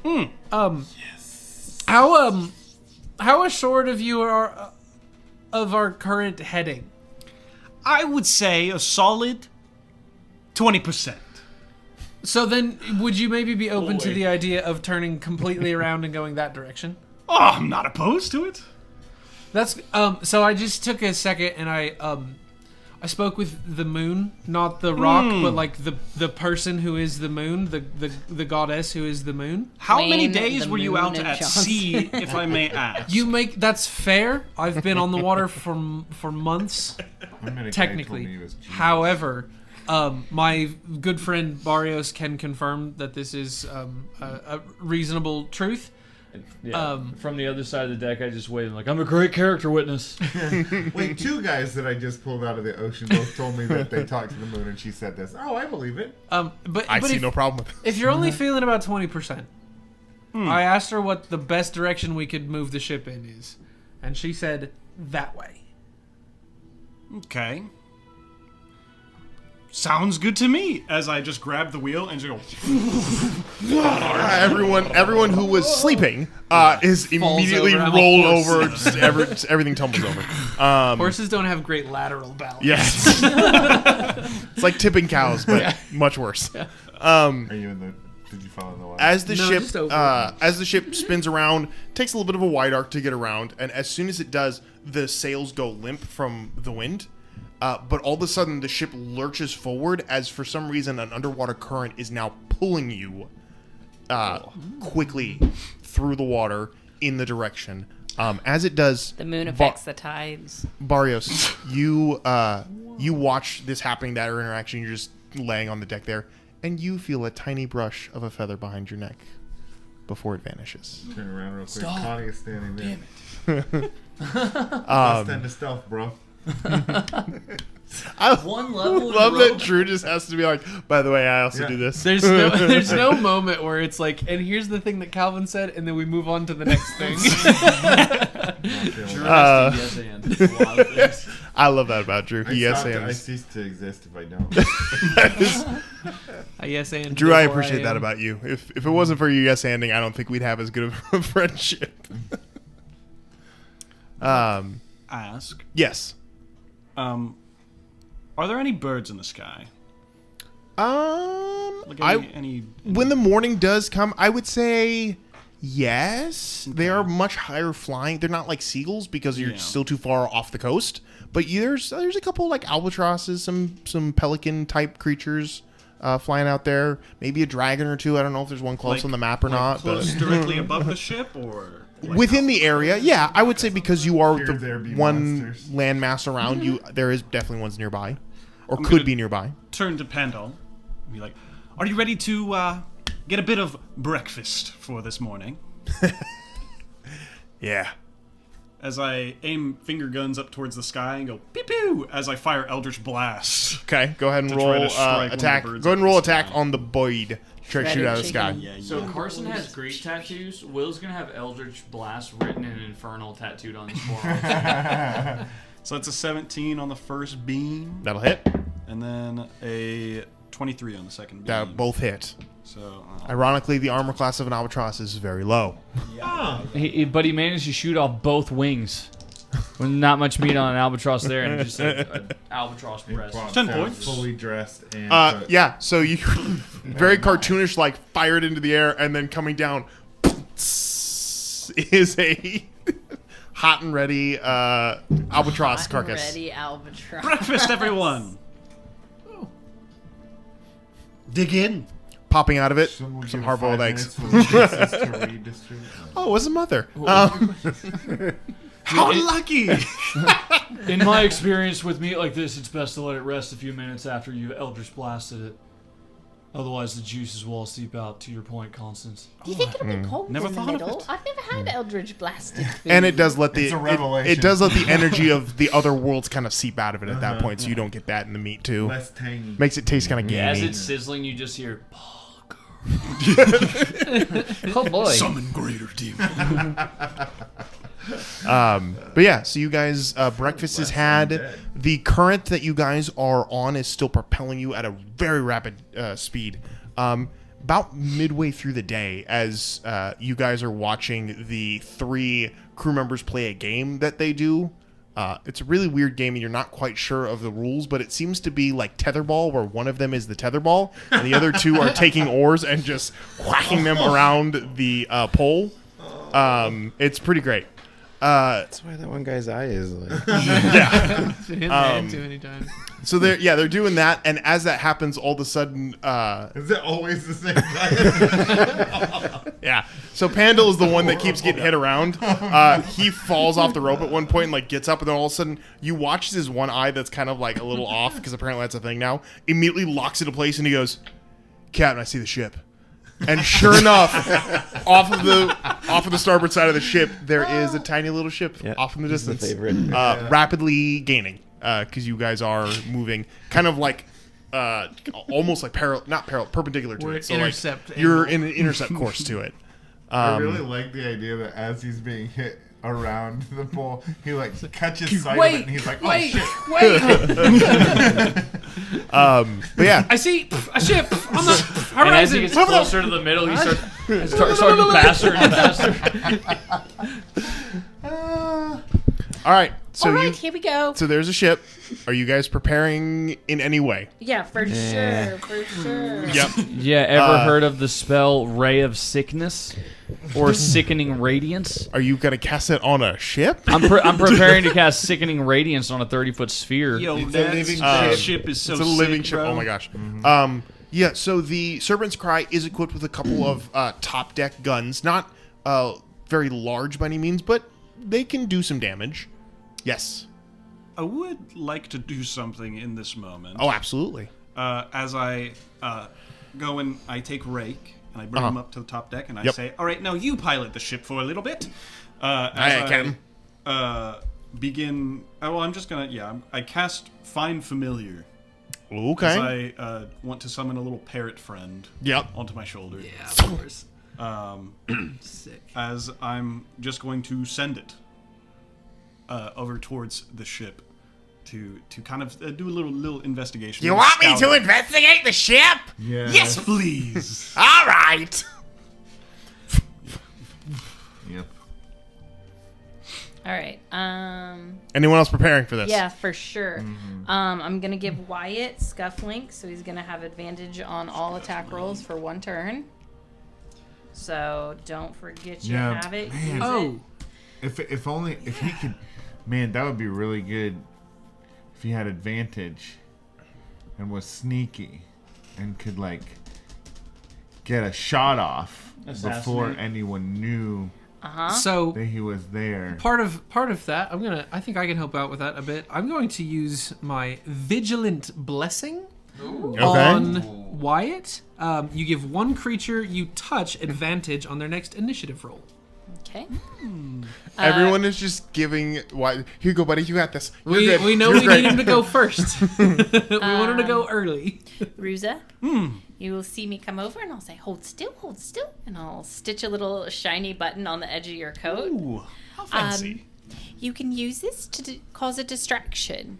How assured of you are of our current heading? I would say a solid 20%. So then, would you maybe be open to the idea of turning completely around and going that direction? Oh, I'm not opposed to it. That's so. I just took a second and I I spoke with the moon, not the rock, but like the person who is the moon, the goddess who is the moon. How many Wayne, days the were you moon, out and at Johnson. sea, if I may ask? That's fair. I've been on the water for months, technically. However, my good friend Barrios can confirm that this is a reasonable truth. Yeah. From the other side of the deck, I just waited like, I'm a great character witness. Wait, 2 guys that I just pulled out of the ocean both told me that they talked to the moon and she said this. Oh, I believe it. But I see if, no problem with it. if you're only feeling about 20%, I asked her what the best direction we could move the ship in is, and she said that way. Okay. Sounds good to me. As I just grab the wheel and just go. Everyone who was sleeping is immediately over. I'm a rolled horse. over. Just everything tumbles over. Horses don't have great lateral balance. Yes. It's like tipping cows, but much worse. Are you in the... Did you fall in the water? As the just over. as the ship spins around, takes a little bit of a wide arc to get around, and as soon as it does, the sails go limp from the wind. But all of a sudden, the ship lurches forward as, for some reason, an underwater current is now pulling you quickly through the water in the direction. As it does, The moon affects the tides. Barrios, you watch this happening, that interaction. You're just laying on the deck there, and you feel a tiny brush of a feather behind your neck before it vanishes. Turn around real quick. Stop. Connie is standing there. Damn it. Let's end the stealth, bro. I One level in love a that row. Drew just has to be like, by the way, I also do this. There's no moment where it's like, and here's the thing that Calvin said, and then we move on to the next thing. Drew has to yes and a lot of things. I love that about Drew. He yes I and cease to exist if I don't. Yes, and Drew, I before appreciate that am. about you. If it wasn't for you yes anding, I don't think we'd have as good of a friendship. Ask. Yes. Are there any birds in the sky? Like any when the morning does come, I would say yes. They are much higher flying. They're not like seagulls because you're still too far off the coast. But there's a couple like albatrosses, some pelican type creatures flying out there.Maybe a dragon or two. I don't know if there's one close on the map or not. Close But directly above the ship, or within the area, yeah, I would say because you are Here there the be one monsters. landmass around you, there is definitely ones nearby, or I'm could gonna- be nearby. turn to Pendle and be like, "Are you ready to get a bit of breakfast for this morning?" Yeah. As I aim finger guns up towards the sky and go pew pew as I fire Eldritch Blast. Okay, go ahead and To try roll to strike one of the attack. birds Go ahead and up roll the attack sky. on the Boyd. Try to shoot out of the sky. So Carson has great tattoos. Will's gonna have Eldritch Blast written in Infernal tattooed on his forearm. So that's a 17 on the first beam, That'll hit. and then a 23 on the second beam. That both hit. So Ironically, the armor class of an albatross is very low. But he managed to shoot off both wings. With not much meat on an albatross there, and just an albatross breast. 10 points. Fully dressed and Yeah, so you very cartoonish, like fired into the air and then coming down is a hot and ready albatross carcass. Ready albatross. breakfast, everyone. Dig in. Popping out of it, Someone give some it hard-boiled 5 eggs. minutes for the Jesus to read this to me. Oh, it was a mother. How lucky! In my experience with meat like this, it's best to let it rest a few minutes after you've Eldritch Blasted it. Otherwise, the juices will all seep out. To your point, Constance. Do you think it'll be cold Never in the thought of middle? it. I've never had Eldritch blasted food. And it does let the It's a it revelation. does let the energy of the other worlds kind of seep out of it at that point, so you don't get that in the meat too. Less tangy. Makes it taste kind of As gamey. it's sizzling, you just hear. Oh boy. Summon greater demon. But yeah, so you guys, breakfast is had. dead. The current that you guys are on is still propelling you at a very rapid speed. About midway through the day, as you guys are watching the 3 crew members play a game that they do. It's a really weird game, and you're not quite sure of the rules, but it seems to be like tetherball, where one of them is the tetherball, and the other 2 are taking oars and just whacking them around the pole. It's pretty great. That's why that one guy's eye is like. Yeah. Been hit in the head too many times. So they're doing that, and as that happens, all of a sudden, Is it always the same guy? yeah. So Pandal is the one that keeps getting hit around. He falls off the rope at one point and like gets up, and then all of a sudden you watch his one eye that's kind of like a little off because apparently that's a thing now. Immediately locks into place, and he goes, "Captain, I see the ship." And sure enough, off of the starboard side of the ship, there is a tiny little ship off in the distance, favorite. rapidly gaining because you guys are moving, kind of like almost like perpendicular to We're it. So intercept like you're angle. in an intercept course to it. I really like the idea that as he's being hit around the pole, he like catches sight of it and he's like, "Oh shit!" But yeah, I see a ship on the And as he horizon. gets closer to the middle, he starts faster and faster. all right. So All right, here we go. so there's a ship. Are you guys preparing in any way? Yeah, for sure, for sure. Yep. Yeah, ever heard of the spell Ray of Sickness or Sickening Radiance? Are you gonna cast it on a ship? I'm preparing to cast Sickening Radiance on a 30-foot sphere. Yo, It's a living that ship. ship is so It's a living sick, ship. bro. Oh my gosh. Yeah. So the Serpent's Cry is equipped with a couple of top deck guns, not very large by any means, but they can do some damage. Yes. I would like to do something in this moment. Oh, absolutely. As I go and I take Rake and I bring him up to the top deck and I say, "All right, now you pilot the ship for a little bit." As Captain. Begin. Well, I'm just gonna. I cast Find Familiar. Okay. As I want to summon a little parrot friend. Yep. Onto my shoulder. Yeah, of course. Sick. As I'm just going to send it over towards the ship to kind of do a little investigation. You want me to investigate the ship? Yeah. Yes, please. All right. Yep. All right. Anyone else preparing for this? Yeah, for sure. I'm gonna give Wyatt Scufflink, so he's gonna have advantage on all attack rolls for 1 turn. So don't forget you Yeah, have it. man. Use Oh, If only if he could, man, that would be really good. If he had advantage and was sneaky and could like get a shot off before Assassinate. anyone knew so that he was there. part of that, I think I can help out with that a bit. I'm going to use my Vigilant Blessing on Wyatt. You give one creature you touch advantage on their next initiative roll. Okay. Everyone is just giving. Why? Here you go, buddy. You got this. You're We good. know You're we great. need him to go first. We want him to go early. Ruza, you will see me come over and I'll say, hold still, and I'll stitch a little shiny button on the edge of your coat. Ooh, how fancy. You can use this to cause a distraction.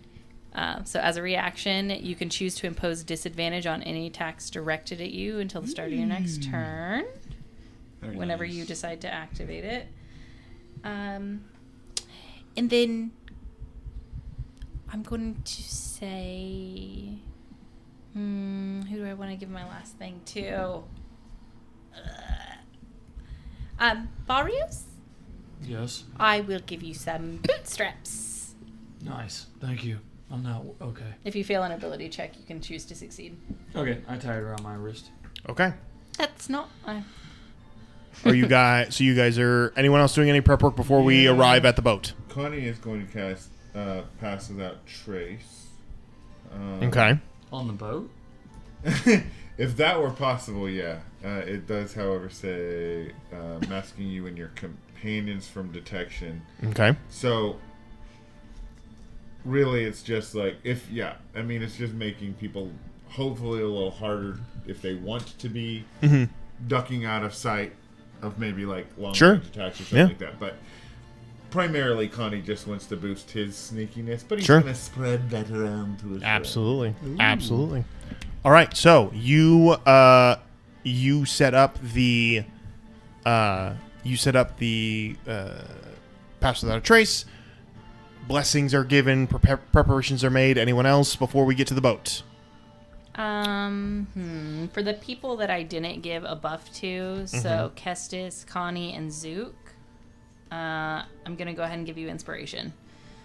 So as a reaction, you can choose to impose disadvantage on any attacks directed at you until the start of your next turn, Very whenever nice. you decide to activate it. And then I'm going to say... who do I want to give my last thing to? Barrios? Yes. I will give you some bootstraps. Nice. Thank you. I'm not okay. If you fail an ability check, you can choose to succeed. Okay, I tied it around my wrist. Okay. That's not... Are you guys? So you guys are. Anyone else doing any prep work before we arrive at the boat? Connie is going to cast Pass Without Trace. Okay. On the boat? If that were possible, yeah. It does, however, say masking you and your companions from detection. Okay. So, really, it's just like, it's just making people hopefully a little harder if they want to be ducking out of sight of maybe like long range attacks or something like that. But primarily, Connie just wants to boost his sneakiness, but he's going to spread that around to his Absolutely. Absolutely. All right. So you set up the Pass Without a Trace. Blessings are given. Preparations are made. Anyone else before we get to the boat? For the people that I didn't give a buff to, so Kestis, Connie, and Zook, I'm gonna go ahead and give you inspiration.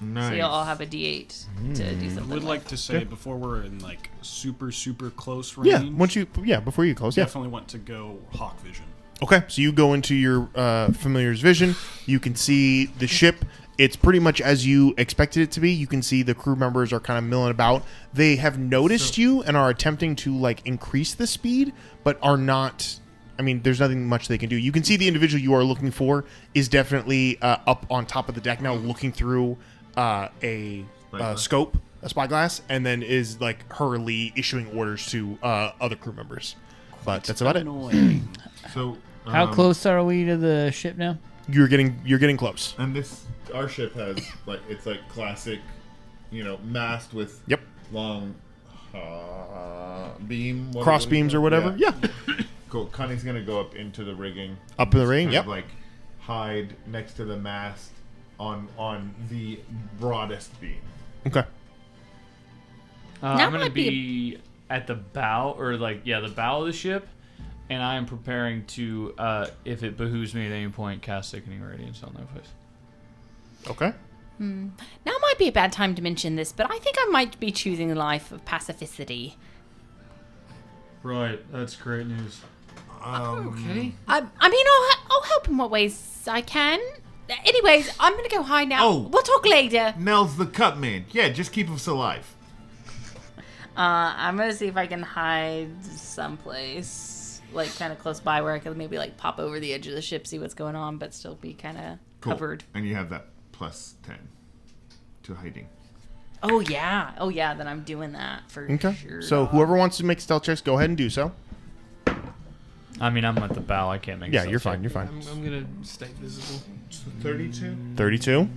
Nice. So you'll all have a D8 to do I something. would like with. to say before we're in like super close Yeah, range. before you close. Yeah. Definitely want to go hawk vision. Okay, so you go into your familiar's vision. You can see the ship. It's pretty much as you expected it to be. You can see the crew members are kind of milling about. They have noticed you and are attempting to like increase the speed, but are not. I mean, there's nothing much they can do. You can see the individual you are looking for is definitely up on top of the deck now, looking through a scope, a spyglass, and then is like hurriedly issuing orders to other crew members. But that's about it. So How close are we to the ship now? You're getting close. And our ship has it's like classic, mast with Yep. long beam, Cross beams or whatever. Yeah. Cool. Connie's gonna go up into the rigging. Up in the rigging. Kind Yep. of, like hide next to the mast on the broadest beam. Okay. That I'm gonna might be be at the bow, or the bow of the ship, and I am preparing to, if it behooves me at any point, cast Sickening Radiance on their face. Okay. Now might be a bad time to mention this, but I think I might be choosing the life of pacificity. Right, that's great news. Okay. I mean, I'll help in what ways I can. Anyways, I'm gonna go hide now. Oh. We'll talk later. Nell's the cut man. Yeah, just keep us alive. I'm gonna see if I can hide someplace, like kind of close by, where I can maybe like pop over the edge of the ship, see what's going on, but still be kind of Cool. covered. And you have that plus 10 to hiding. Oh yeah. Then I'm doing that for Okay. sure. So whoever wants to make stealth checks, go ahead and do so. I mean, I'm at the bow. I can't make. Yeah, stealth you're check. fine. You're fine. I'm gonna stay visible. 32. 32,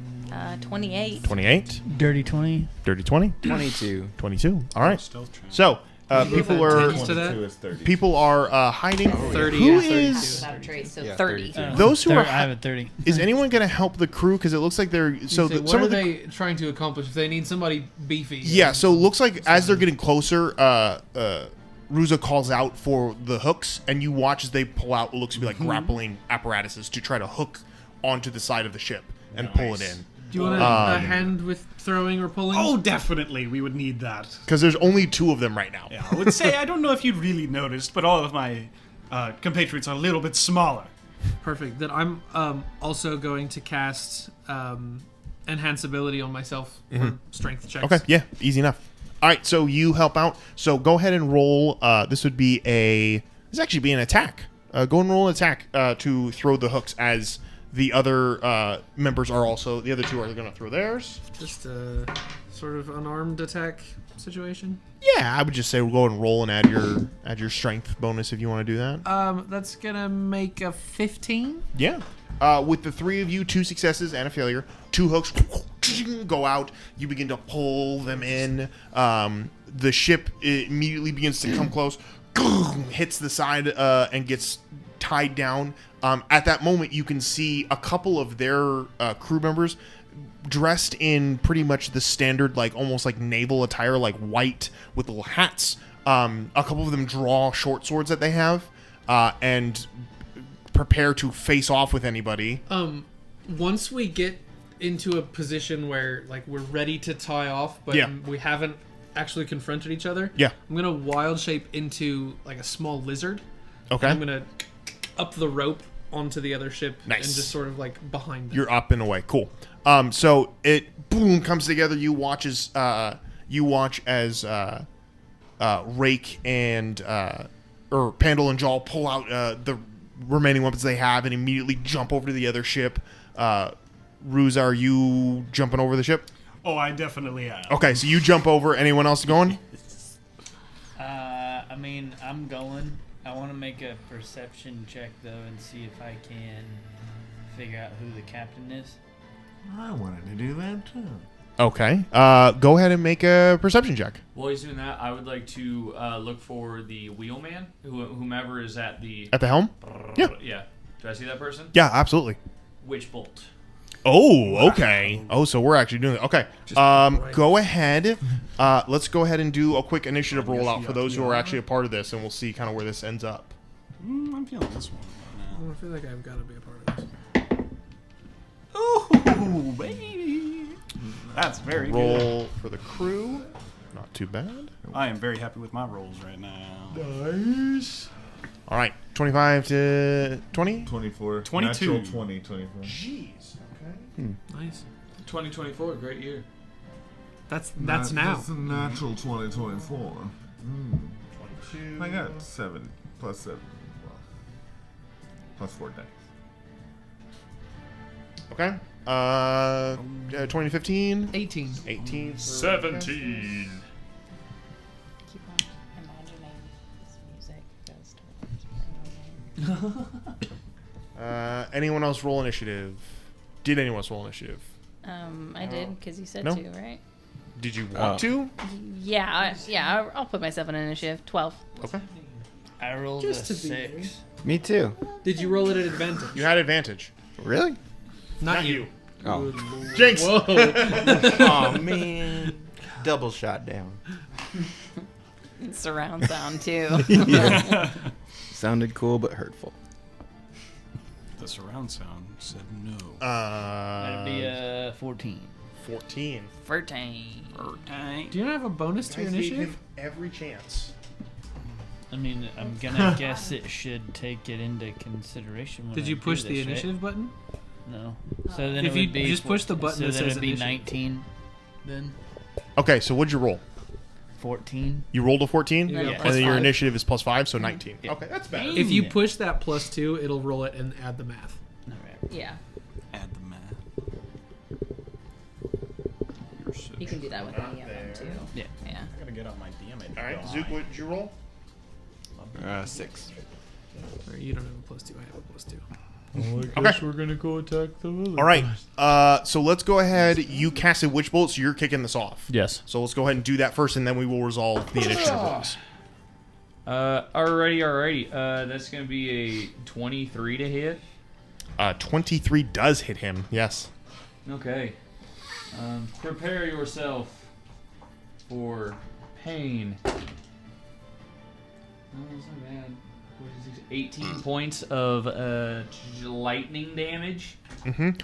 28. 28, Dirty 20. dirty 20, 22. 22. All right. Stealth check. So people are tens to that? 22 is 30. people are hiding. 30. Who yeah, is 32. Without a trace, so Yeah, 30. 32. those who are? I have a 30. Is anyone going to help the crew? Because it looks like they're so. Say, what Some are of the they trying to accomplish? If they need somebody beefy. yeah. So it looks like as they're getting closer, Rusza calls out for the hooks, and you watch as they pull out what looks to be like grappling apparatuses to try to hook onto the side of the ship and pull it in. Do you want a hand with throwing or pulling? Oh, definitely, we would need that. Because there's only 2 of them right now. Yeah, I would say I don't know if you'd really noticed, but all of my compatriots are a little bit smaller. Perfect. Then I'm also going to cast enhance ability on myself for strength checks. Okay, yeah, easy enough. All right, so you help out. So go ahead and roll. This would be an attack. Go and roll an attack to throw the hooks as the other members are also. The other 2 are going to throw theirs. Just a sort of unarmed attack situation. Yeah, I would just say we'll go and roll and add your strength bonus if you want to do that. That's gonna make a 15. Yeah. With the 3 of you, 2 successes and a failure, 2 hooks go out. You begin to pull them in. The ship immediately begins to come close, hits the side and gets tied down. At that moment, you can see a couple of their crew members dressed in pretty much the standard, like almost like naval attire, like white with little hats. A couple of them draw short swords that they have and prepare to face off with anybody. Once we get into a position where like we're ready to tie off, but Yeah. we haven't actually confronted each other. Yeah. I'm gonna wild shape into like a small lizard. Okay. And I'm gonna up the rope onto the other ship Nice. and just sort of like behind them. You're up and away. Cool. So it boom comes together. You watch as Rake and or Pandal and Jaw pull out the remaining weapons they have and immediately jump over to the other ship. Rusza, are you jumping over the ship? Oh, I definitely am. Okay, so you jump over. Anyone else going? I mean, I'm going. I want to make a perception check, though, and see if I can figure out who the captain is. I wanted to do that too. Okay. Go ahead and make a perception check. While he's doing that, I would like to look for the wheelman, whomever is at the. At the helm? Yeah. Yeah. Do I see that person? Yeah, absolutely. Witch bolt. Oh, okay. Oh, so we're actually doing it. Okay. Go ahead. Let's go ahead and do a quick initiative rollout for those who are actually a part of this, and we'll see kind of where this ends up. I'm feeling this one. I feel like I've got to be a part of this. Ooh, baby. That's very good. Roll for the crew. Not too bad. I am very happy with my rolls right now. Nice. All right, 25 to 20. 24. 22. Natural 20, 24. Jeez. Okay. Nice. 2024, great year. That's now. It's a natural 2024. 22. I got 7 plus 7. Plus 4 dice. Okay. 2015. 18. 18. 17. Keep on imagining this music goes towards Anyone else roll initiative? Did anyone else roll initiative? I did, because you said No. to, right? Did you want to? Yeah, I'll put myself in initiative. 12. Okay. I rolled Just a to be 6. Me too. Did you roll it at advantage? You had advantage. Really? Not you. Oh. Jinx. Whoa. Oh man. Double shot down. Surround sound, too. Sounded cool but hurtful. The surround sound said no. That'd be 14. 14. 14. Do you not have a bonus to your initiative? Every chance. I mean, I'm gonna guess it should take it into consideration. When Did I you do push this, the right? initiative button? No. So then If it you would be just push the button so that then says it'd be initiative. 19. Then Okay, so what'd you roll? 14. You rolled a 14, You got and plus then your 5. initiative is plus 5, so 19. Okay, that's better. If you push that +2, it'll roll it and add the math. All right. Yeah, Add the math. You're so you can do that with any of them, too. Yeah. Yeah. I gotta get out my damage. All right, Zook, what did you roll? 6. Or you don't have a +2. I have a +2. Well, I guess we're gonna go attack the other. All right, so let's go ahead. You casted Witch Bolt, so you're kicking this off. Yes. So let's go ahead and do that first, and then we will resolve the initiative rolls. Alrighty. That's gonna be a 23 to hit. 23 does hit him, yes. Okay. Prepare yourself for pain. Oh, that's not bad. What is this? 18 points of lightning damage. You And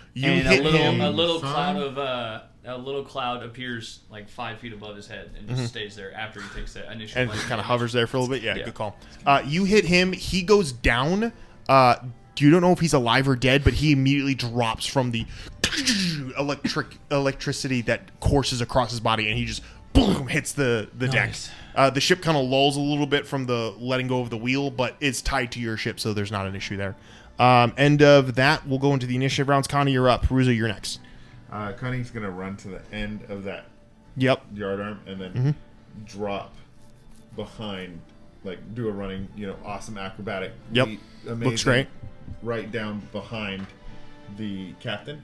hit a him. little cloud of a little cloud appears like 5 feet above his head and just stays there after he takes that initial. And just lightning kind of damage. hovers there for a little bit. Yeah, Yeah. good call. You hit him. He goes down. You don't know if he's alive or dead, but he immediately drops from the electricity that courses across his body, and he just boom hits the deck. The ship kind of lulls a little bit from the letting go of the wheel, but it's tied to your ship, so there's not an issue there. End of that. We'll go into the initiative rounds. Connie, you're up. Rusza, you're next. Connie's going to run to the end of that Yep. yard arm and then drop behind, like do a running, awesome acrobatic. Yep. leap, Looks amazing, great. Right down behind the captain.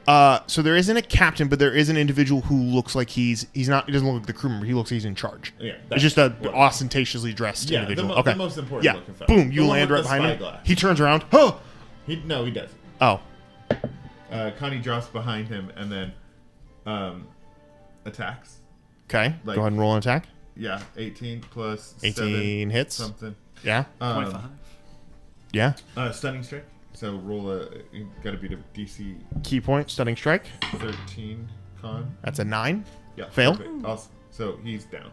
So there isn't a captain, but there is an individual who looks like he's not. He doesn't look like the crew member. He looks like he's in charge. Yeah, It's just a what- ostentatiously dressed Yeah, individual. the Okay. most important Yeah. looking fella. Boom. You The one land with right the behind him. spyglass. He turns around. Oh. He doesn't. Oh. Connie drops behind him and then attacks. Okay. Like- Go ahead and roll an attack. Yeah, 18 plus 18 7 hits. something. Yeah. 25. Yeah. Stunning strike. So roll you gotta beat a DC Key point. Stunning strike. 13 con. That's a 9. Yeah. Fail. Perfect. Awesome. So he's down.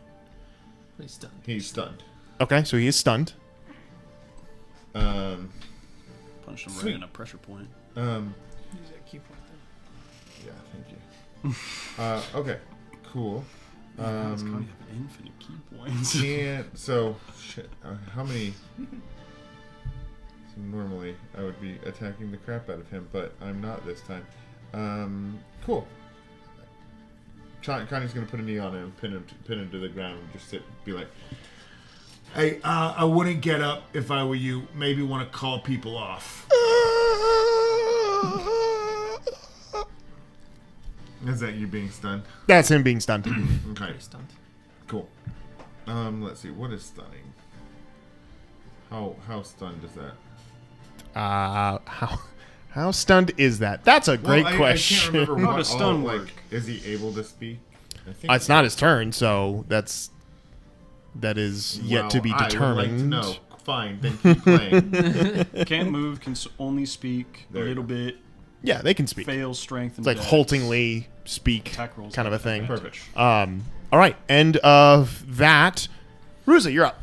He's stunned. He's stunned. Okay. So he is stunned. Punched him Sweet. right in a pressure point. Use that key point then. Yeah, thank you. Okay. Cool. It's Connie have infinite key points. And so shit. How many? So normally I would be attacking the crap out of him, but I'm not this time. Cool. Connie's gonna put a knee on him, pin him to the ground, and just be like, "Hey, I wouldn't get up if I were you. Maybe want to call people off." Is that you being stunned? That's him being stunned. Okay, He's stunned. cool. Let's see. What is stunning? How stunned is that? How stunned is that? That's a great Well, question. I can't remember How what does stun like. work? Is he able to speak? I think It's not his turn, so that is yet to be I would determined. like to know. Fine, then keep playing. Can't move, can only speak There a you little go. bit. Yeah, they can speak. fail, strength, and It's like dex. haltingly speak Attack rolls. kind of a thing. Perfect. All right. End of that. Rusza, you're up.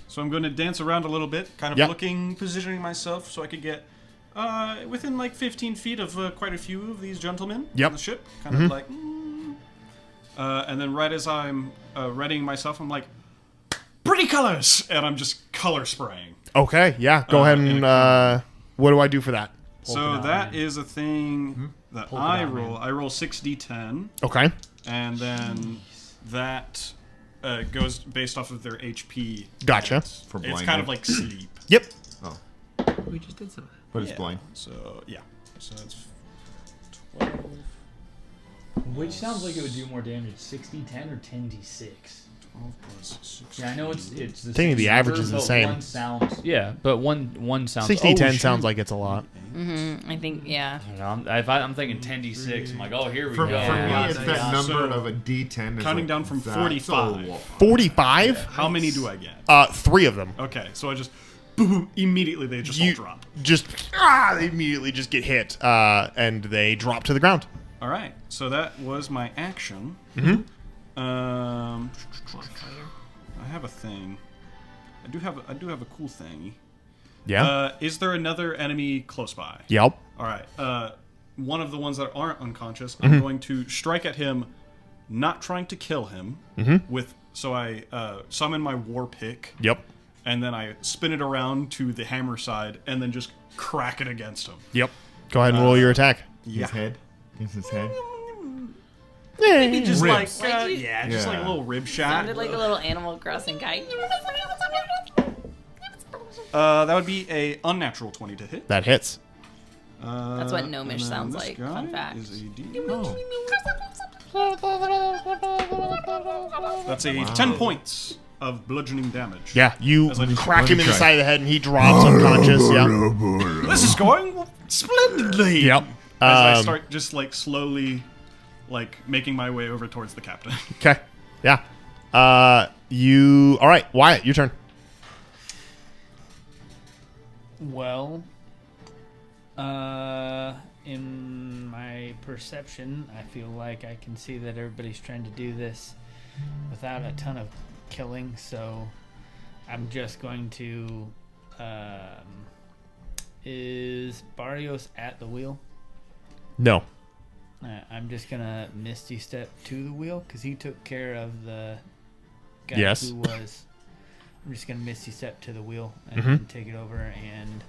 So I'm going to dance around a little bit, kind of Yep. looking, positioning myself so I could get within like 15 feet of quite a few of these gentlemen Yep. on the ship. Kind of like, and then right as I'm readying myself, I'm like, pretty colors, and I'm just color spraying. Okay. Yeah. Go ahead in and. a What do I do for that? So that is a thing that I roll. I roll 6d10, Okay. and then that goes based off of their HP. Gotcha. For It's blinded. kind of like sleep. Yep. We just did something. But it's Yeah. blind. So yeah. So it's 12. Which sounds like it would do more damage, 60-10 or 10d6? 12 plus 6. Yeah, I know it's the Technically, the same average number, is the but same. One sounds, yeah, but one sounds. 60-10 shoot. sounds like it's a lot. I think, yeah. I don't know, I'm thinking 10d6. I'm like, oh, here we For, go. for me, Yeah. it's that number So, of a D10. Is counting like, down from that's 45. a lot. 45? How many do I get? 3 of them. Okay, so I just boom, boom, immediately they just all drop. They immediately just get hit, and they drop to the ground. All right, so that was my action. I have a thing. I do have a cool thing. Yeah. Is there another enemy close by? Yep. All right. One of the ones that aren't unconscious, Mm-hmm. I'm going to strike at him, not trying to kill him. With so I summon my war pick, Yep. and then I spin it around to the hammer side, and then just crack it against him. Yep. Go ahead and roll your attack. Yeah. His head. Is his head? Maybe just Ribs. like Like you- just like a Yeah. little rib shot. Sounded like a little Animal Crossing guy. That would be a unnatural 20 to hit. That hits. That's what gnomish and then sounds this like. guy Fun fact. is a D- Oh. That's a 10 points of bludgeoning damage. Yeah, you As I just crack him in the try. side of the head, and he drops unconscious. Yeah. This is going splendidly. Yep. As I start just like slowly, like making my way over towards the captain. Okay. Yeah. You. All right, Wyatt, your turn. Well, in my perception, I feel like I can see that everybody's trying to do this without a ton of killing, so I'm just going to. Is Barrios at the wheel? No. I'm just gonna Misty Step to the wheel because he took care of the guy Yes. who was. I'm just gonna Misty Step to the wheel and Mhm. take it over and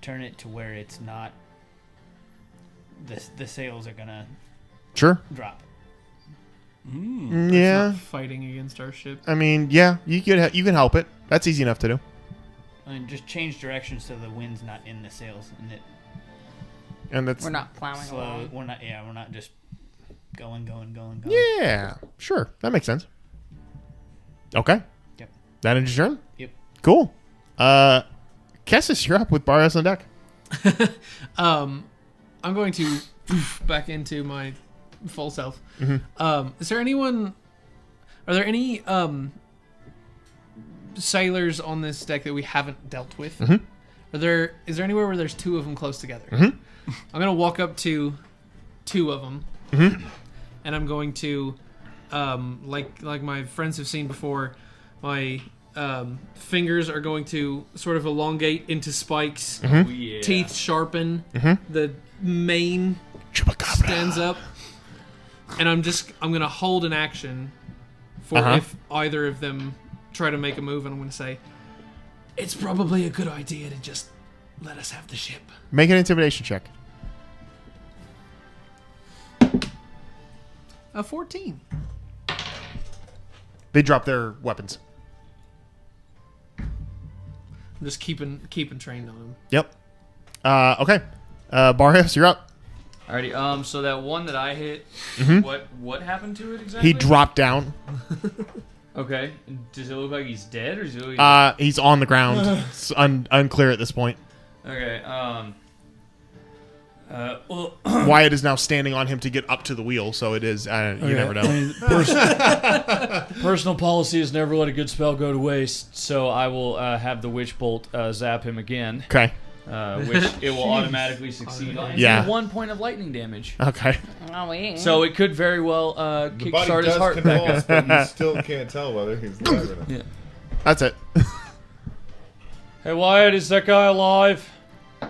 turn it to where it's not. The sails are gonna Sure. drop. Yeah. Not fighting against our ship. I mean, yeah. You can help it. That's easy enough to do. And just change direction so the wind's not in the sails and it And that's We're not plowing slow. along. We're not just going. Yeah. Sure. That makes sense. Okay. Yep. That ends your turn. Yep. Cool. Kessis, you're up with Barrios on deck. I'm going to back into my full self. Is there anyone? Are there any sailors on this deck that we haven't dealt with? Is there anywhere where there's 2 of them close together? I'm gonna walk up to 2 of them, and I'm going to, like my friends have seen before, my fingers are going to sort of elongate into spikes. Oh, yeah. Teeth sharpen. The mane stands up, and I'm gonna hold an action for if either of them try to make a move, and I'm gonna say, it's probably a good idea to just let us have the ship. Make an intimidation check. A 14. They drop their weapons. I'm just keeping trained on them. Yep. Okay. Barrios, you're up. Alrighty. So that one that I hit, what happened to it exactly? He dropped down. Okay. Does it look like he's dead, or does it look like He's on the ground. It's unclear at this point. Okay. Well, Wyatt is now standing on him to get up to the wheel, so it is. You never know. Personal policy is never let a good spell go to waste, so I will have the Witch Bolt zap him again. Okay. which it will automatically succeed on. Yeah. 1 point of lightning damage. Okay. Oh, wait. So it could very well The body kickstart his does heart back convulse, up. but you still can't tell whether he's alive or not. Yeah. That's it. Hey Wyatt, is that guy alive? I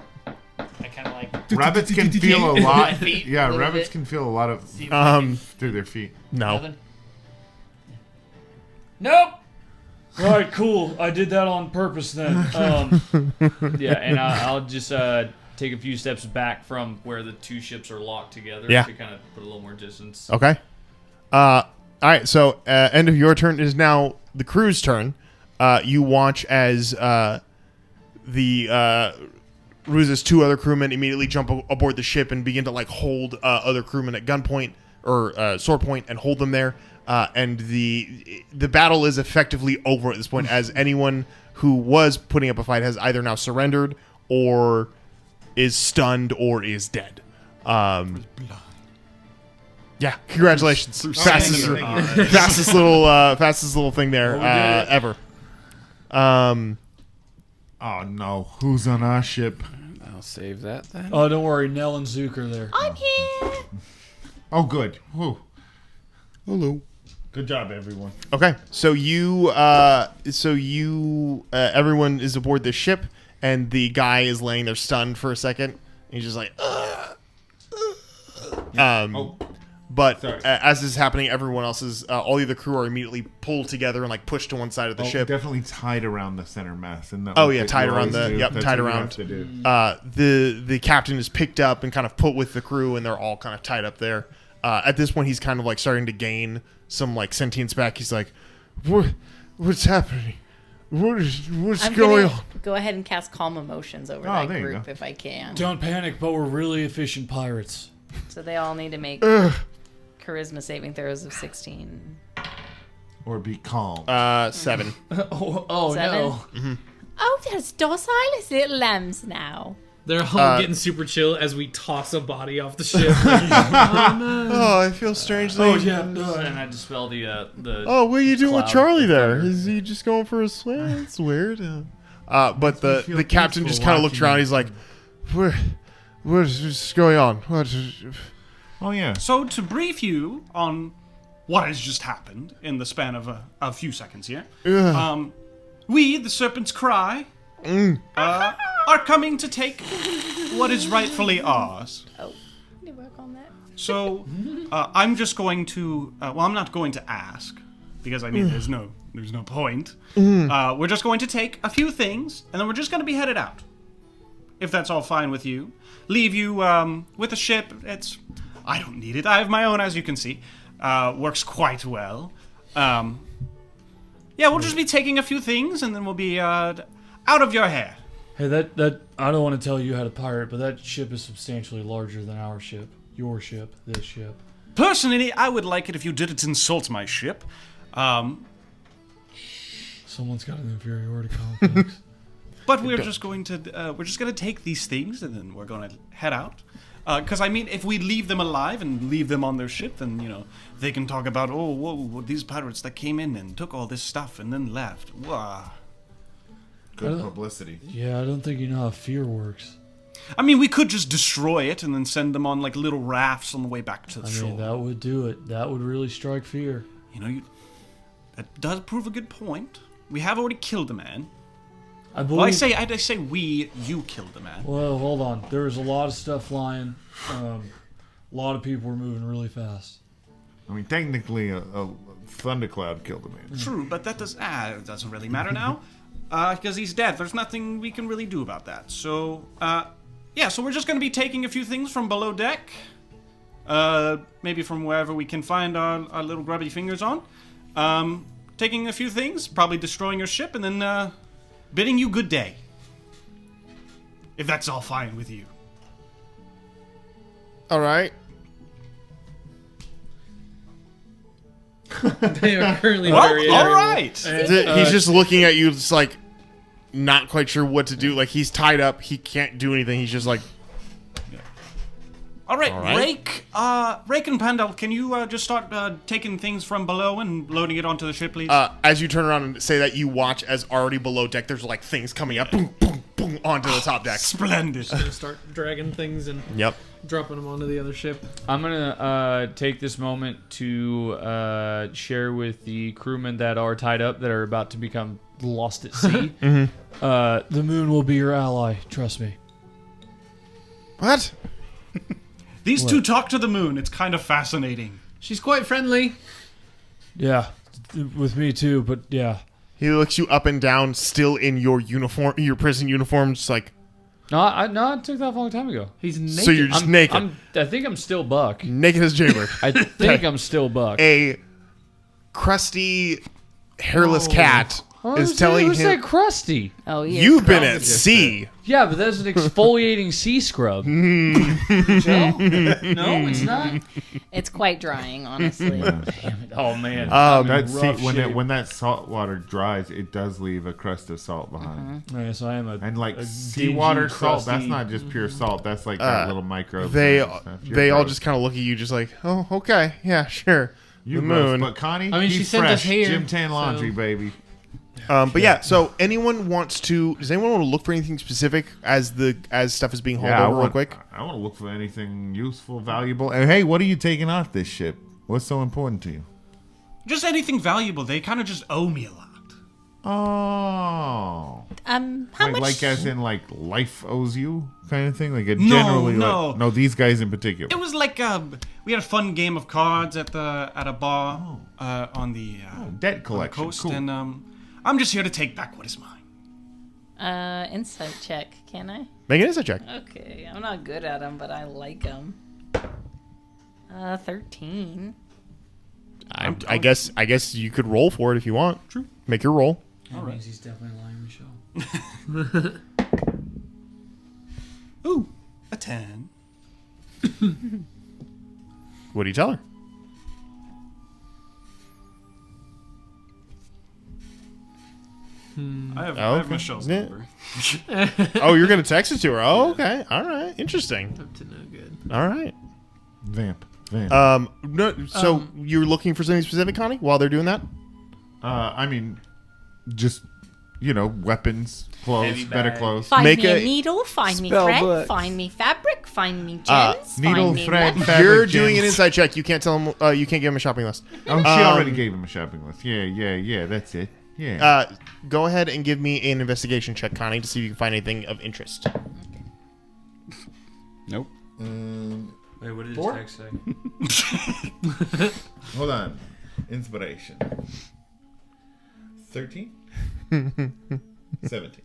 kind of like. Rabbits can feel a lot. Feet, Yeah, a little rabbits bit. can feel a lot of through their feet. No. Nothing? Nope. Right, cool. I did that on purpose then. Yeah, and I'll just take a few steps back from where the two ships are locked together Yeah. to kind of put a little more distance. Okay. All right. So end of your turn is now the crew's turn. You watch as Rusza's two other crewmen immediately jump aboard the ship and begin to like hold other crewmen at gunpoint or sword point and hold them there. And the battle is effectively over at this point, as anyone who was putting up a fight has either now surrendered or is stunned or is dead. Yeah, congratulations! Fastest little thing there ever. Oh no, who's on our ship? I'll save that then. Oh, don't worry, Nell and Zook are there. I'm here. Oh, good. Whew. Hello. Good job, everyone. Okay, so everyone is aboard the ship, and the guy is laying there stunned for a second. He's just like, But as this is happening, everyone else is all the other crew are immediately pulled together and like pushed to one side of the ship. Definitely tied around the center mast. And Tied around the captain is picked up and kind of put with the crew, and they're all kind of tied up there. At this point, he's kind of like starting to gain some like sentience back. He's like, what's happening? What's going on? Go ahead and cast calm emotions over that group if I can. Don't panic, but we're really efficient pirates. So they all need to make charisma saving throws of 16. Or be calm. 7. Oh 7? no. Mm-hmm. Oh, they're as docile as little lambs now. They're all getting super chill as we toss a body off the ship. Oh, I feel strangely. Oh yeah. And I dispel the. Oh, what are you doing with cloud Charlie there? thunder. Is he just going for a swim? That's weird. But the feel captain peaceful just kind of looks watching around. it. He's like, what is going on? What? Oh, yeah. So to brief you on what has just happened in the span of a few seconds here, we, the Serpent's Cry, are coming to take what is rightfully ours. Oh, need to work on that. So I'm just going to. I'm not going to ask because I mean, there's no point. We're just going to take a few things, and then we're just going to be headed out. If that's all fine with you, leave you with a ship. I don't need it. I have my own, as you can see. Works quite well. Yeah, we'll just be taking a few things, and then we'll be out of your hair. Hey, that I don't want to tell you how to pirate, but that ship is substantially larger than our ship. Your ship, this ship. Personally, I would like it if you didn't insult my ship. Someone's got an inferiority complex. But we're just going to take these things, and then we're going to head out. Because I mean, if we leave them alive and leave them on their ship, then they can talk about these pirates that came in and took all this stuff and then left. Wow. Good publicity. Yeah, I don't think you know how fear works. I mean, we could just destroy it and then send them on like little rafts on the way back to the shore. I mean, that would do it. That would really strike fear. That does prove a good point. We have already killed a man. I believe. Well, I say you killed a man. Well, hold on. There was a lot of stuff flying. A lot of people were moving really fast. I mean, technically, a thundercloud killed a man. True, but that doesn't really matter now. Because he's dead. There's nothing we can really do about that. So, so we're just going to be taking a few things from below deck. Maybe from wherever we can find our little grubby fingers on. Taking a few things, probably destroying your ship, and then bidding you good day. If that's all fine with you. All right. They are currently Well, very all irritable. right. He's just looking at you, just like not quite sure what to do. Like he's tied up, he can't do anything. He's just like, All right, All right. Rake and Pandal, can you just start taking things from below and loading it onto the ship, please? as you turn around and say that, you watch as already below deck, there's like things coming up, boom, boom, boom, onto the top deck. Splendid. Gonna start dragging things and Yep. dropping them onto the other ship. I'm gonna take this moment to share with the crewmen that are tied up that are about to become lost at sea. The moon will be your ally. Trust me. What? These two talk to the moon. It's kind of fascinating. She's quite friendly. Yeah, with me too. But yeah. He looks you up and down, still in your uniform, your prison uniform, just like. No, I took that off a long time ago. He's naked. So you're just naked. I think I'm still Buck. Naked as Jaybird. I think I'm still Buck. A crusty, hairless cat is telling Who's him. that crusty? Oh, he is You've been crusty. at sea. Yeah, but that's an exfoliating sea scrub. Joe? No, it's not. It's quite drying, honestly. Oh man. That sea, rough shape. when that salt water dries, it does leave a crust of salt behind. Yes, I am a. And like a seawater dingy, salt, that's crusty- not just pure salt. That's like that little micro. They stuff. You're they all gross. just kind of look at you, just like, oh, okay, yeah, sure. You the gross, moon. but Connie, I mean, he's she sent fresh. us here, Gym tan laundry, so- baby. But yeah, so anyone wants to? Does anyone want to look for anything specific as stuff is being hauled over real quick? I want to look for anything useful, valuable. And hey, what are you taking off this ship? What's so important to you? Just anything valuable. They kind of just owe me a lot. Oh, How much? like as in like life owes you kind of thing, like a No, generally no. like no these guys in particular. It was like we had a fun game of cards at a bar on the Debt on the collection, coast, cool. and I'm just here to take back what is mine. Insight check, can I? Make an insight check. Okay, I'm not good at them, but I like them. 13. I guess you could roll for it if you want. True. Make your roll. That means he's definitely lying, Michelle. Ooh, a 10. What do you tell her? I have okay. Michelle's Yeah. number. Oh, you're gonna text it to her. Oh, okay. All right. Interesting. Up to no good. All right. Vamp. No, so you're looking for something specific, Connie, while they're doing that? I mean, just weapons, clothes, Heavy better bag. clothes. Find Make me a a- needle, find me Spell thread, book. find me fabric, find me gems, Needle, find me thread, weapons. fabric, You're doing an gems. inside check. You can't tell him. You can't give him a shopping list. Oh, she already gave him a shopping list. Yeah. That's it. Yeah. Go ahead and give me an investigation check, Connie, to see if you can find anything of interest. Nope. Wait, what did his 4? text say? Hold on. Inspiration. 13? 17.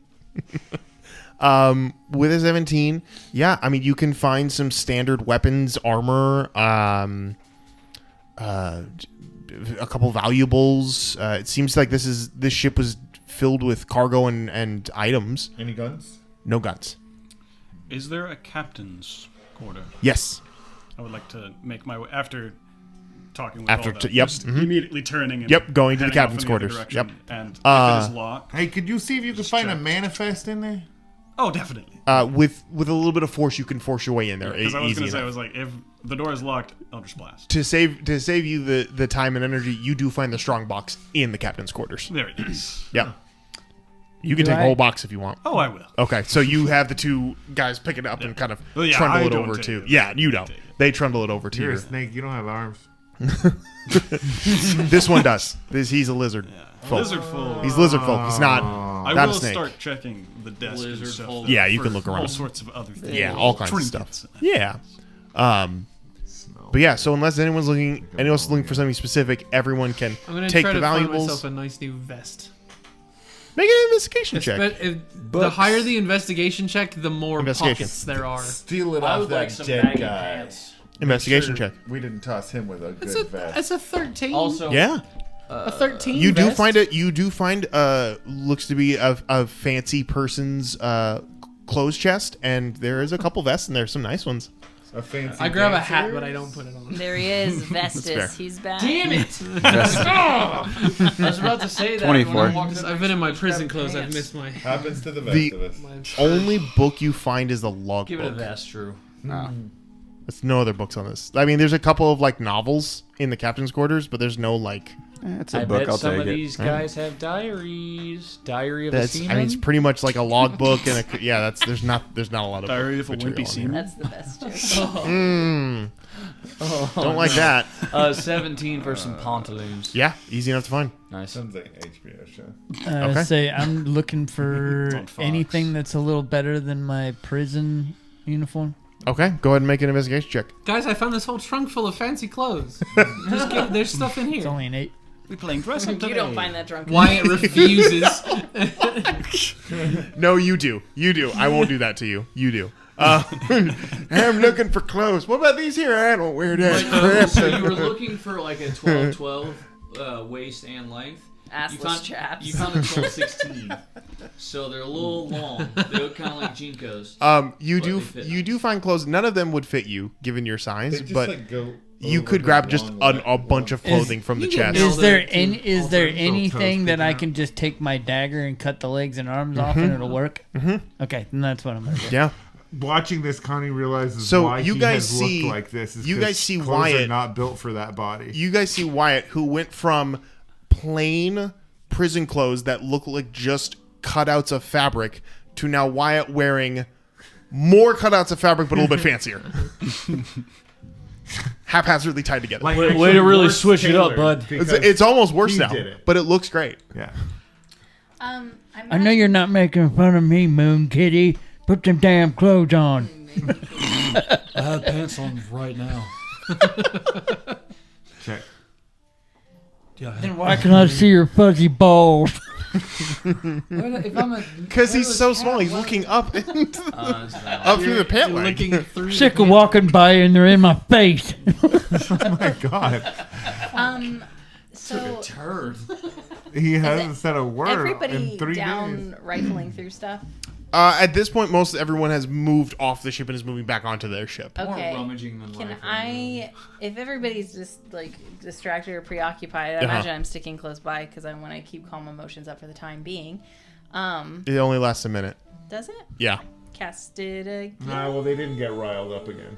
With a 17, yeah, I mean, you can find some standard weapons, armor, a couple valuables. It seems like this ship was filled with cargo and items. Any guns? No guns. Is there a captain's quarter? Yes. I would like to make my way after talking with After all t- that, yep, just mhm. immediately turning and Yep, going to the heading off captain's in the other quarters. direction. Yep. And if it is locked, Hey, could you see if you could find a manifest in there? oh, definitely. With a little bit of force, you can force your way in there. Because I was easy going to say, I enough. was like, if the door is locked, Eldritch Blast. To save you the time and energy, you do find the strong box in the captain's quarters. There it is. Yeah. You can Do take the I- whole box if you want. Oh, I will. Okay, so you have the two guys pick it up and kind of Well, yeah, trundle I it don't over take to. it. Yeah, you don't. Take it. They trundle it over to You're you. a snake. You don't have arms. This one does. He's a lizard. Folk. Lizard full. He's lizard folk. He's not. I not will a snake. start checking the desk and Lizard stuff. full. Yeah, you for can look All around. sorts of other things. Yeah, all kinds of Trinkets. stuff. Yeah. But yeah, so unless anyone's looking for something specific, everyone can I'm gonna take try the to find valuables. myself a nice new vest. Make an investigation check. The higher the investigation check, the more Investigation. pockets there are. Steal it I off would that like some dead baggy guy. pants. Investigation check. We didn't toss him with a good It's vest. a 13. Also, Yeah. a 13. You do vest? find looks to be a fancy person's clothes chest, and there is a couple vests, and there's some nice ones. A fancy I grab a dancer? hat, but I don't put it on. There he is, fair. Vestus. He's back. Damn it! I was about to say that. 24. When I walked in, I've been in my prison grab clothes. I've pants. missed my. Happens to the best The of us. my only book you find is the logbook. Give it a vest, Drew. Oh. There's no other books on this. I mean, there's a couple of like novels in the captain's quarters, but there's no like. It's a I book. bet I'll some take of it. these guys have diaries. Diary of a That's. seaman. I mean, it's pretty much like a logbook and a. Yeah, that's. There's not a lot of. Diary of a material wimpy on seaman. That's the best joke. here. Don't like that. 17 for some pantaloons. Yeah, easy enough to find. Nice. Sounds like an HBO show. Okay. Say I'm looking for on Fox. anything that's a little better than my prison uniform. Okay, go ahead and make an investigation check. Guys, I found this whole trunk full of fancy clothes. There's stuff in It's here. only an 8. We playing dress up today. You don't find that drunk. Wyatt refuses. No, you do. You do. I won't do that to you. You do. I'm looking for clothes. What about these here? I don't wear that crap. So you were looking for like a 12-12 waist and length. Assless chaps. You found a 12-16. So they're a little long. They look kind of like Jinkos. You But do they fit you nice. do find clothes. None of them would fit you given your size, They just but like go. you over could his grab just long a leg. bunch of clothing from the You can chest. nail Is there that any? too. Is there Also, anything that I toes can just take my dagger and cut the legs and arms off and it'll work? Mm-hmm. Okay, then that's what I'm gonna do. Yeah. Watching this, Connie realizes So why you he guys has see- looked like this. Is you 'cause guys see clothes Wyatt- are not built for that body. You guys see Wyatt, who went from plain prison clothes that look like just cutouts of fabric to now Wyatt wearing more cutouts of fabric but a little bit fancier. Haphazardly tied together. Like, Way actually to really worse switch it up, tailored bud. because it's almost worse he now, did it. but it looks great. Yeah. I know you're not making fun of me, Moon Kitty. Put them damn clothes on. I have pants on right now. Check. Yeah. Then why can I see your fuzzy balls? Because he's so small, he's looking up up through the pant leg. Looking through Sick the of walking by and they're in my face. Oh my god. So Turd. He is hasn't it said a word everybody in 3 down days. rifling through stuff. At this point, most everyone has moved off the ship and is moving back onto their ship. Okay. More rummaging than Can rifling. I, if everybody's just like distracted or preoccupied, I imagine I'm sticking close by because I want to keep calm emotions up for the time being. It only lasts a minute. Does it? Yeah. Cast it again. Nah, well, they didn't get riled up again.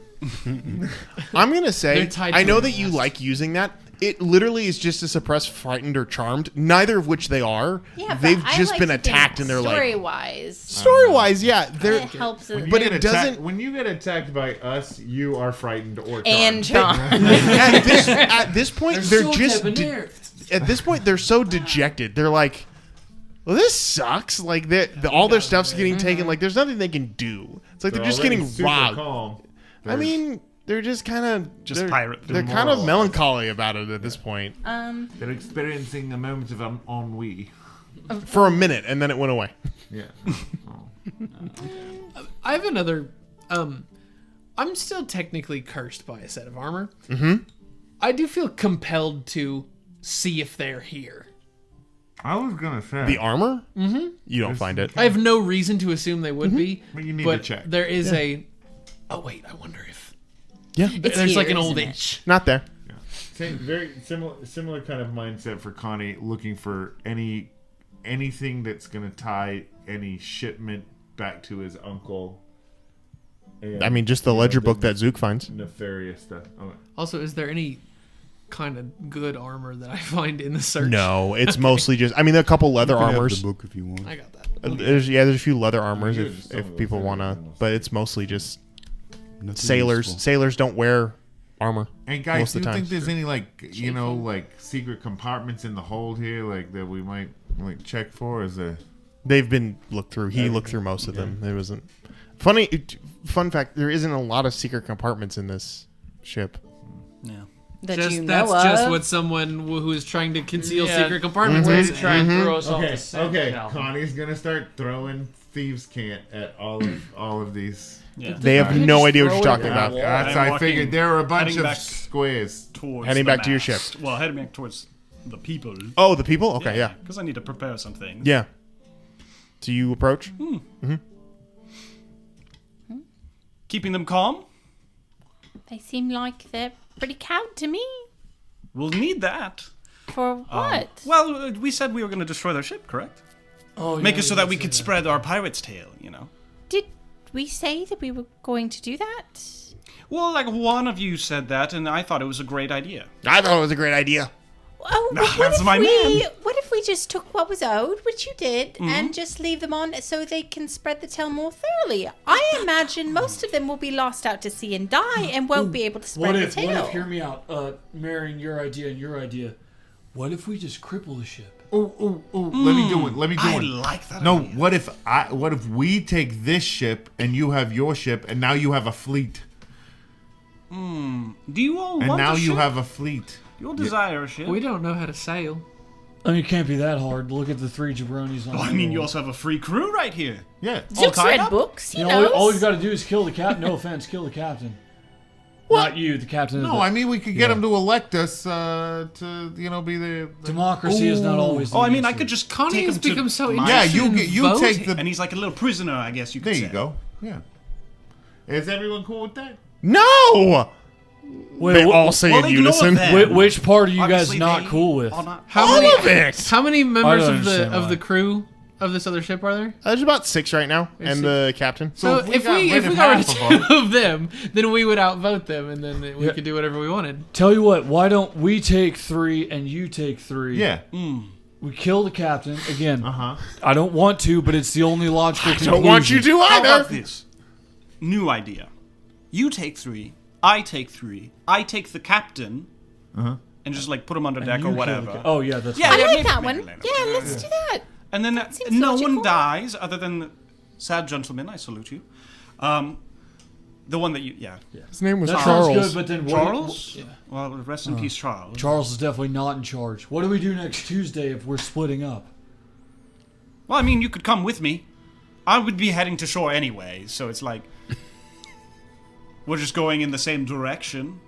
I'm going to say, They're tied I to know a that you mast. like using that. It literally is just to suppress frightened or charmed, neither of which they are. Yeah, but They've I just like been to attacked think and they're like... story-wise, Story-wise, yeah. They're, it helps. When you But get it attacked- doesn't- When you get attacked by us, you are frightened or charmed. and John. at this point, they're so just... debonair. At this point, they're so dejected. They're like, well, this sucks. Like, all their stuff's getting taken. Like, there's nothing they can do. It's like they're just already getting super robbed. calm. I mean, they're just kind of... Just pirate They're through kind of moral. melancholy about it at this point. They're experiencing a moment of ennui. For a minute, and then it went away. Yeah. I have another. I'm still technically cursed by a set of armor. Mm-hmm. I do feel compelled to see if they're here. I was gonna say The armor? Mm-hmm. You don't find it. I have no reason to assume they would be, But you need but to check. there is a. Oh wait, I wonder if Yeah. It's there's like here, an old isn't it? itch. Not there. Same, very similar kind of mindset for Connie, looking for anything that's gonna tie any shipment back to his uncle. And, I mean, just the you know, ledger book that Zook finds. nefarious stuff. Oh, Also, is there any kind of good armor that I find in the search? No, it's mostly just... I mean, there are a couple leather You can have armors. the book if you want. I got that. There's a few leather armors Yeah, just some if of people those want to... areas. But it's mostly just Nothing sailors. useful. Sailors don't wear armor. And guys, most do of you the time. think there's any like secret compartments in the hold here, like that we might like check for? Is there? They've been looked through. He looked through most of them. There wasn't... Fun fact, there isn't a lot of secret compartments in this ship. Yeah. That Just you know that's of. just what someone who is trying to conceal Yeah. secret compartments Way is. to try and throw us off Okay, the scent, okay. Calvin. Connie's gonna start throwing thieves' cant at all of these. Yeah. They have no idea what you're talking about. That's, I'm I figured walking- there were a bunch heading of back squares. Towards Heading the back to your mast. ship. Well, heading back towards the people. Oh, the people? Okay, yeah. Because I need to prepare something. Yeah. So you approach? Keeping them calm. They seem like they're pretty cowed to me. We'll need that. For what? Well, we said we were going to destroy their ship, correct? Oh, Make yeah, it so that we could spread our pirate's tale, you know. Did we say that we were going to do that? Well, like one of you said that, and I thought it was a great idea. I thought it was a great idea. Oh, Nah, what that's if my we? man. What if we just took what was owed, which you did, and just leave them on so they can spread the tale more thoroughly? I imagine most of them will be lost out to sea and die, and won't be able to spread the tale. hear me out, marrying your idea and your idea. What if we just cripple the ship? Oh, let me do it. Let me do I it. like that. No, idea. what if we take this ship and you have your ship and now you have a fleet? Do you all And want now a you ship? have a fleet. You'll desire a ship. We don't know how to sail. I mean, it can't be that hard. Look at the 3 jabronis on Well, I mean, you also have a free crew right here. Yeah. Zook's tied read up? books. He You know, knows. all you've got to do is kill the captain. No offense, kill the captain. Not you, the captain. No, I mean we could get him to elect us to be the democracy is not always. The Oh, I mean, I answer. could just Connie take has him to become so my- Yeah, interested in you voting. take the. and he's like a little prisoner, I guess you could There say. you go. Yeah. Is everyone cool with that? No! Wait, They wh- all say Well, in ignore unison. them. which part are you Obviously, guys not they cool with? are not- How many of it! How many members don't of the understand why. crew of this other ship are there? There's about 6 right now, and the captain. So if we if got we rid of got rid half of of 2 of them, then we would outvote them, and then we Yeah. could do whatever we wanted. Tell you what, why don't we take 3 and you take 3? Yeah. We kill the captain again. Uh-huh. I don't want to, but it's the only logical conclusion. Don't want you to How either. about this? New idea. You take 3, I take 3, I take the captain, and just like put him under deck You or kill the whatever. ca- Oh yeah, that's Yeah, fine. I yeah, like maybe- that maybe one. later. Yeah, let's do that. And then seems no logical. one dies other than the sad gentleman. I salute you. The one that you, His name was That Charles. sounds good, but then what? Charles. Well, rest in peace, Charles. Charles is definitely not in charge. What do we do next Tuesday if we're splitting up? Well, I mean, you could come with me. I would be heading to shore anyway, so it's like we're just going in the same direction.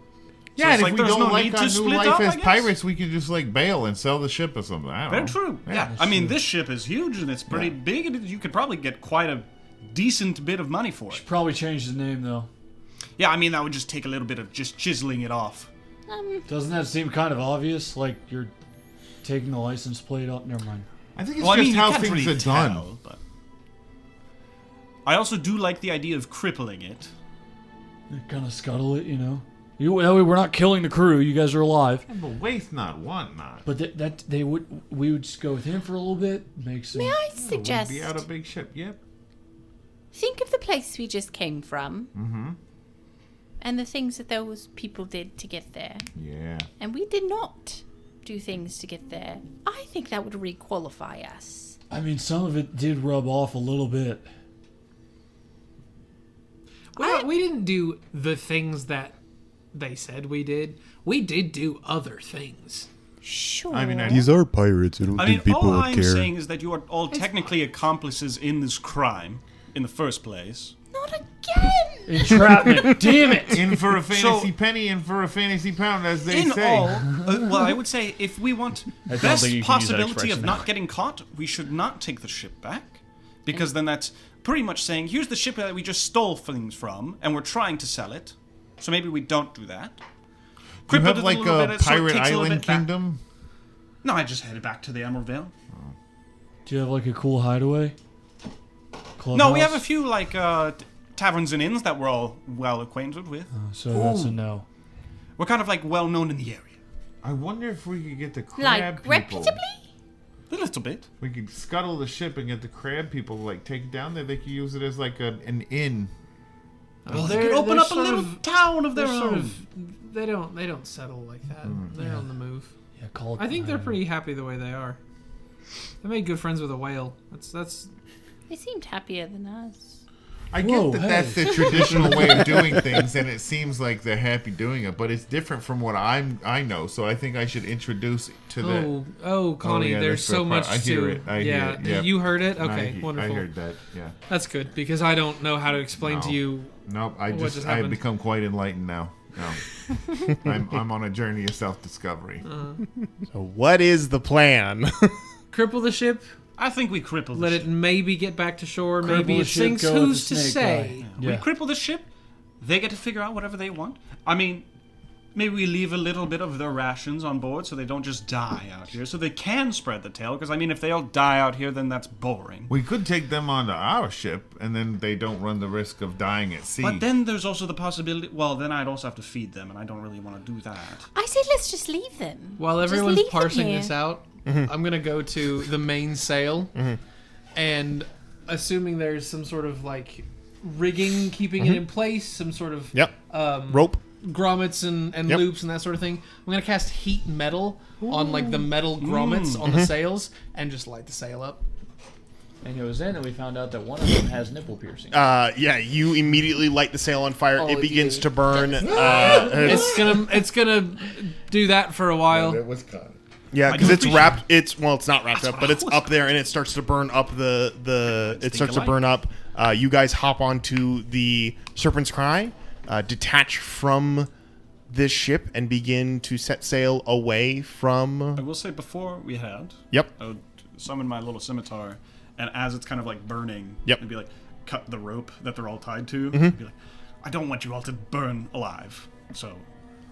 Yeah, it's and like if we there's don't no like need our to new split life up, I as guess. pirates, we could just like bail and sell the ship or something. I don't Very know. true. Yeah, I mean, this ship is huge and it's pretty big, and you could probably get quite a decent bit of money for it. Probably change the name though. Yeah, I mean, that would just take a little bit of just chiseling it off. Doesn't that seem kind of obvious? Like you're taking the license plate off? Never mind. I think it's Well, I just mean, you how can't things really are done. tell, but I also do like the idea of crippling it. Kind of scuttle it, you know. That way we're not killing the crew. You guys are alive. Yeah, but waste not, want not. But we would just go with him for a little bit. Make some. May I We'd suggest? be out a big ship. Yep. Think of the place we just came from, and the things that those people did to get there, Yeah. and we did not do things to get there. I think that would requalify us. I mean, some of it did rub off a little bit. We didn't do the things that they said we did. We did do other things. Sure. I mean, These are pirates. I don't I mean, think people all would I'm care. saying is that you are all technically accomplices in this crime in the first place. Not again. Entrapment. Damn it. In for a fantasy So- penny, in for a fantasy pound, as they In say. all, well, I would say if we want don't best think you can use that possibility of expression not now. getting caught, we should not take the ship back, because then that's pretty much saying, here's the ship that we just stole things from, and we're trying to sell it. So maybe we don't do that. Do you Cripple have it like little a bit, so it pirate takes a little island bit back. kingdom? No, I just headed back to the Emerald Vale. Do you have like a cool hideaway? No, we have a Clubhouse? few like taverns and inns that we're all well acquainted with. So that's a no. We're kind of like well known in the area. I wonder if we could get the crab Like people. reputably. A little bit. We could scuttle the ship and get the crab people to like take it down there. They could use it as like an inn. Well, they could open up a little town of their They're sort own. of. They don't settle like that. They're on the move. Yeah, call it. I think they're pretty happy the way they are. They made good friends with a whale. That's. They seemed happier than us. I Whoa, get that hey. that's the traditional way of doing things, and it seems like they're happy doing it, but it's different from what I know. So I think I should introduce to the. Oh, Connie, yeah, there's that's so the much part. I to. hear it. I hear it, yep. You heard it. I Okay, wonderful. heard that. Yeah. That's good because I don't know how to explain No. to you. Nope. What just I've happened? become quite enlightened now. No. I'm on a journey of self-discovery. So what is the plan? Cripple the ship. I think we cripple the Let ship. it maybe get back to shore. Cripple Maybe the it ship, sinks. go with Who's the to snake say? guy. We Yeah. cripple the ship. They get to figure out whatever they want. I mean, maybe we leave a little bit of their rations on board so they don't just die out here, so they can spread the tail. Because, I mean, if they all die out here, then that's boring. We could take them onto our ship, and then they don't run the risk of dying at sea. But then there's also the possibility... Well, then I'd also have to feed them, and I don't really want to do that. I say let's just leave them. While Just everyone's leave them parsing here. this out, I'm gonna go to the main sail, and assuming there's some sort of like rigging keeping it in place, some sort of rope, grommets and loops and that sort of thing. I'm gonna cast heat metal on like the metal grommets on the sails and just light the sail up. And it was then that we found out that one of them has nipple piercing. You immediately light the sail on fire. It begins to burn. It's gonna do that for a while. It was kind. Yeah, because it's wrapped. It's not wrapped up, but it's up there, and it starts to burn up It starts to burn up. You guys hop onto the Serpent's Cry, detach from this ship, and begin to set sail away from. I will say before we head. Yep. I would summon my little scimitar, and as it's kind of like burning, Yep. I'd be like, cut the rope that they're all tied to. Mm-hmm. Be like, I don't want you all to burn alive, so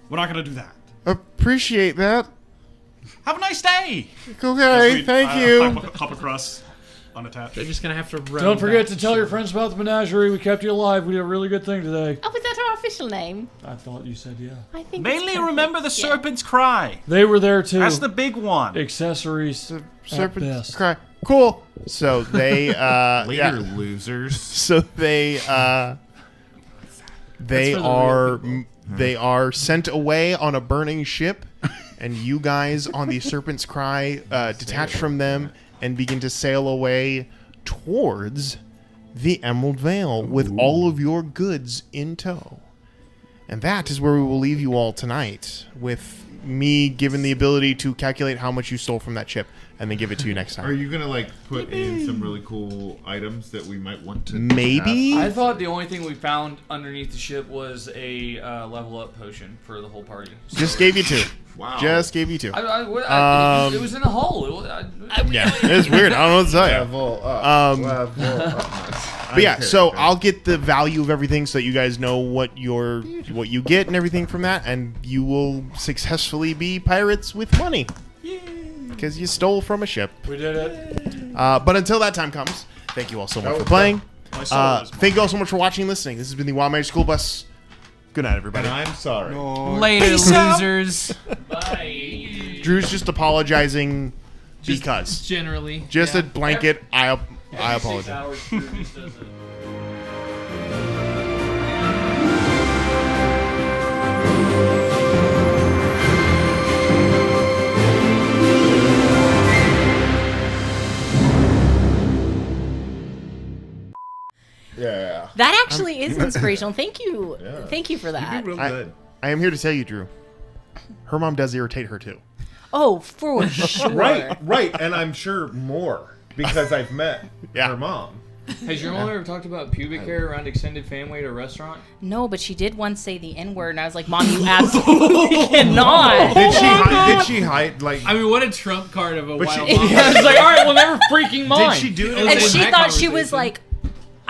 we're not gonna do that. Appreciate that. Have a nice day. Okay, thank you. Hop across, unattached. They're just gonna have to run. Don't forget back to tell your friends about the menagerie. We kept you alive. We did a really good thing today. Oh, was that our official name? I thought you said yeah. I think. Mainly it's perfect. remember the Serpent's Cry. They were there too. That's the big one. Accessories. at Serpent's best. Cry. Cool. So they Later, losers. So they are sent away on a burning ship, and you guys on the Serpent's Cry detach from them and begin to sail away towards the Emerald Vale with all of your goods in tow. And that is where we will leave you all tonight, with me given the ability to calculate how much you stole from that ship and then give it to you next time. Are you gonna like put in some really cool items that we might want to? Maybe. I thought the only thing we found underneath the ship was a level up potion for the whole party. So Just gave you 2. Wow. Just gave you 2. it was in a hole. Yeah, it's weird. I don't know what to tell you. Level up. Level up. But yeah, so I'll get the value of everything so that you guys know what you get and everything from that, and you will successfully be pirates with money. Because you stole from a ship. We did it. But until that time comes, thank you all so much for playing. Thank you all so much for watching and listening. This has been the Wild Magic School Bus. Good night, everybody. And I'm sorry. Later, losers. Bye. Drew's just apologizing because. Generally. Just yeah. a blanket. I Every 6 apologize. hours, Drew just does it. Yeah. That actually is inspirational. Thank you. Thank you for that. Real good. I am here to tell you, Drew. Her mom does irritate her too. Oh, for sure. Right, and I'm sure more because I've met her mom. Has your mom ever talked about pubic hair around extended family at a restaurant? No, but she did once say the N-word, and I was like, Mom, you absolutely cannot. Did she hide like? I mean, what a trump card of a wild mom. It's like, all right, well, never freaking mind. Did she do it? And she thought she was like,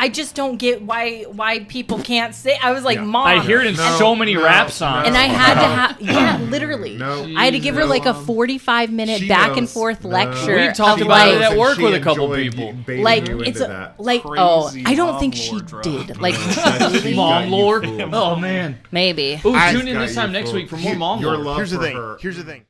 I just don't get why people can't say. I was like, Mom. I hear it in so many rap songs. And I had to have, literally. I had to give her like a 45-minute back and forth lecture. We talked of about like, it at work with a couple people. like it's like I don't think she did. Like Mom lore. Oh man. Maybe. Ooh, tune in this time next week for more mom lore. Here's the thing.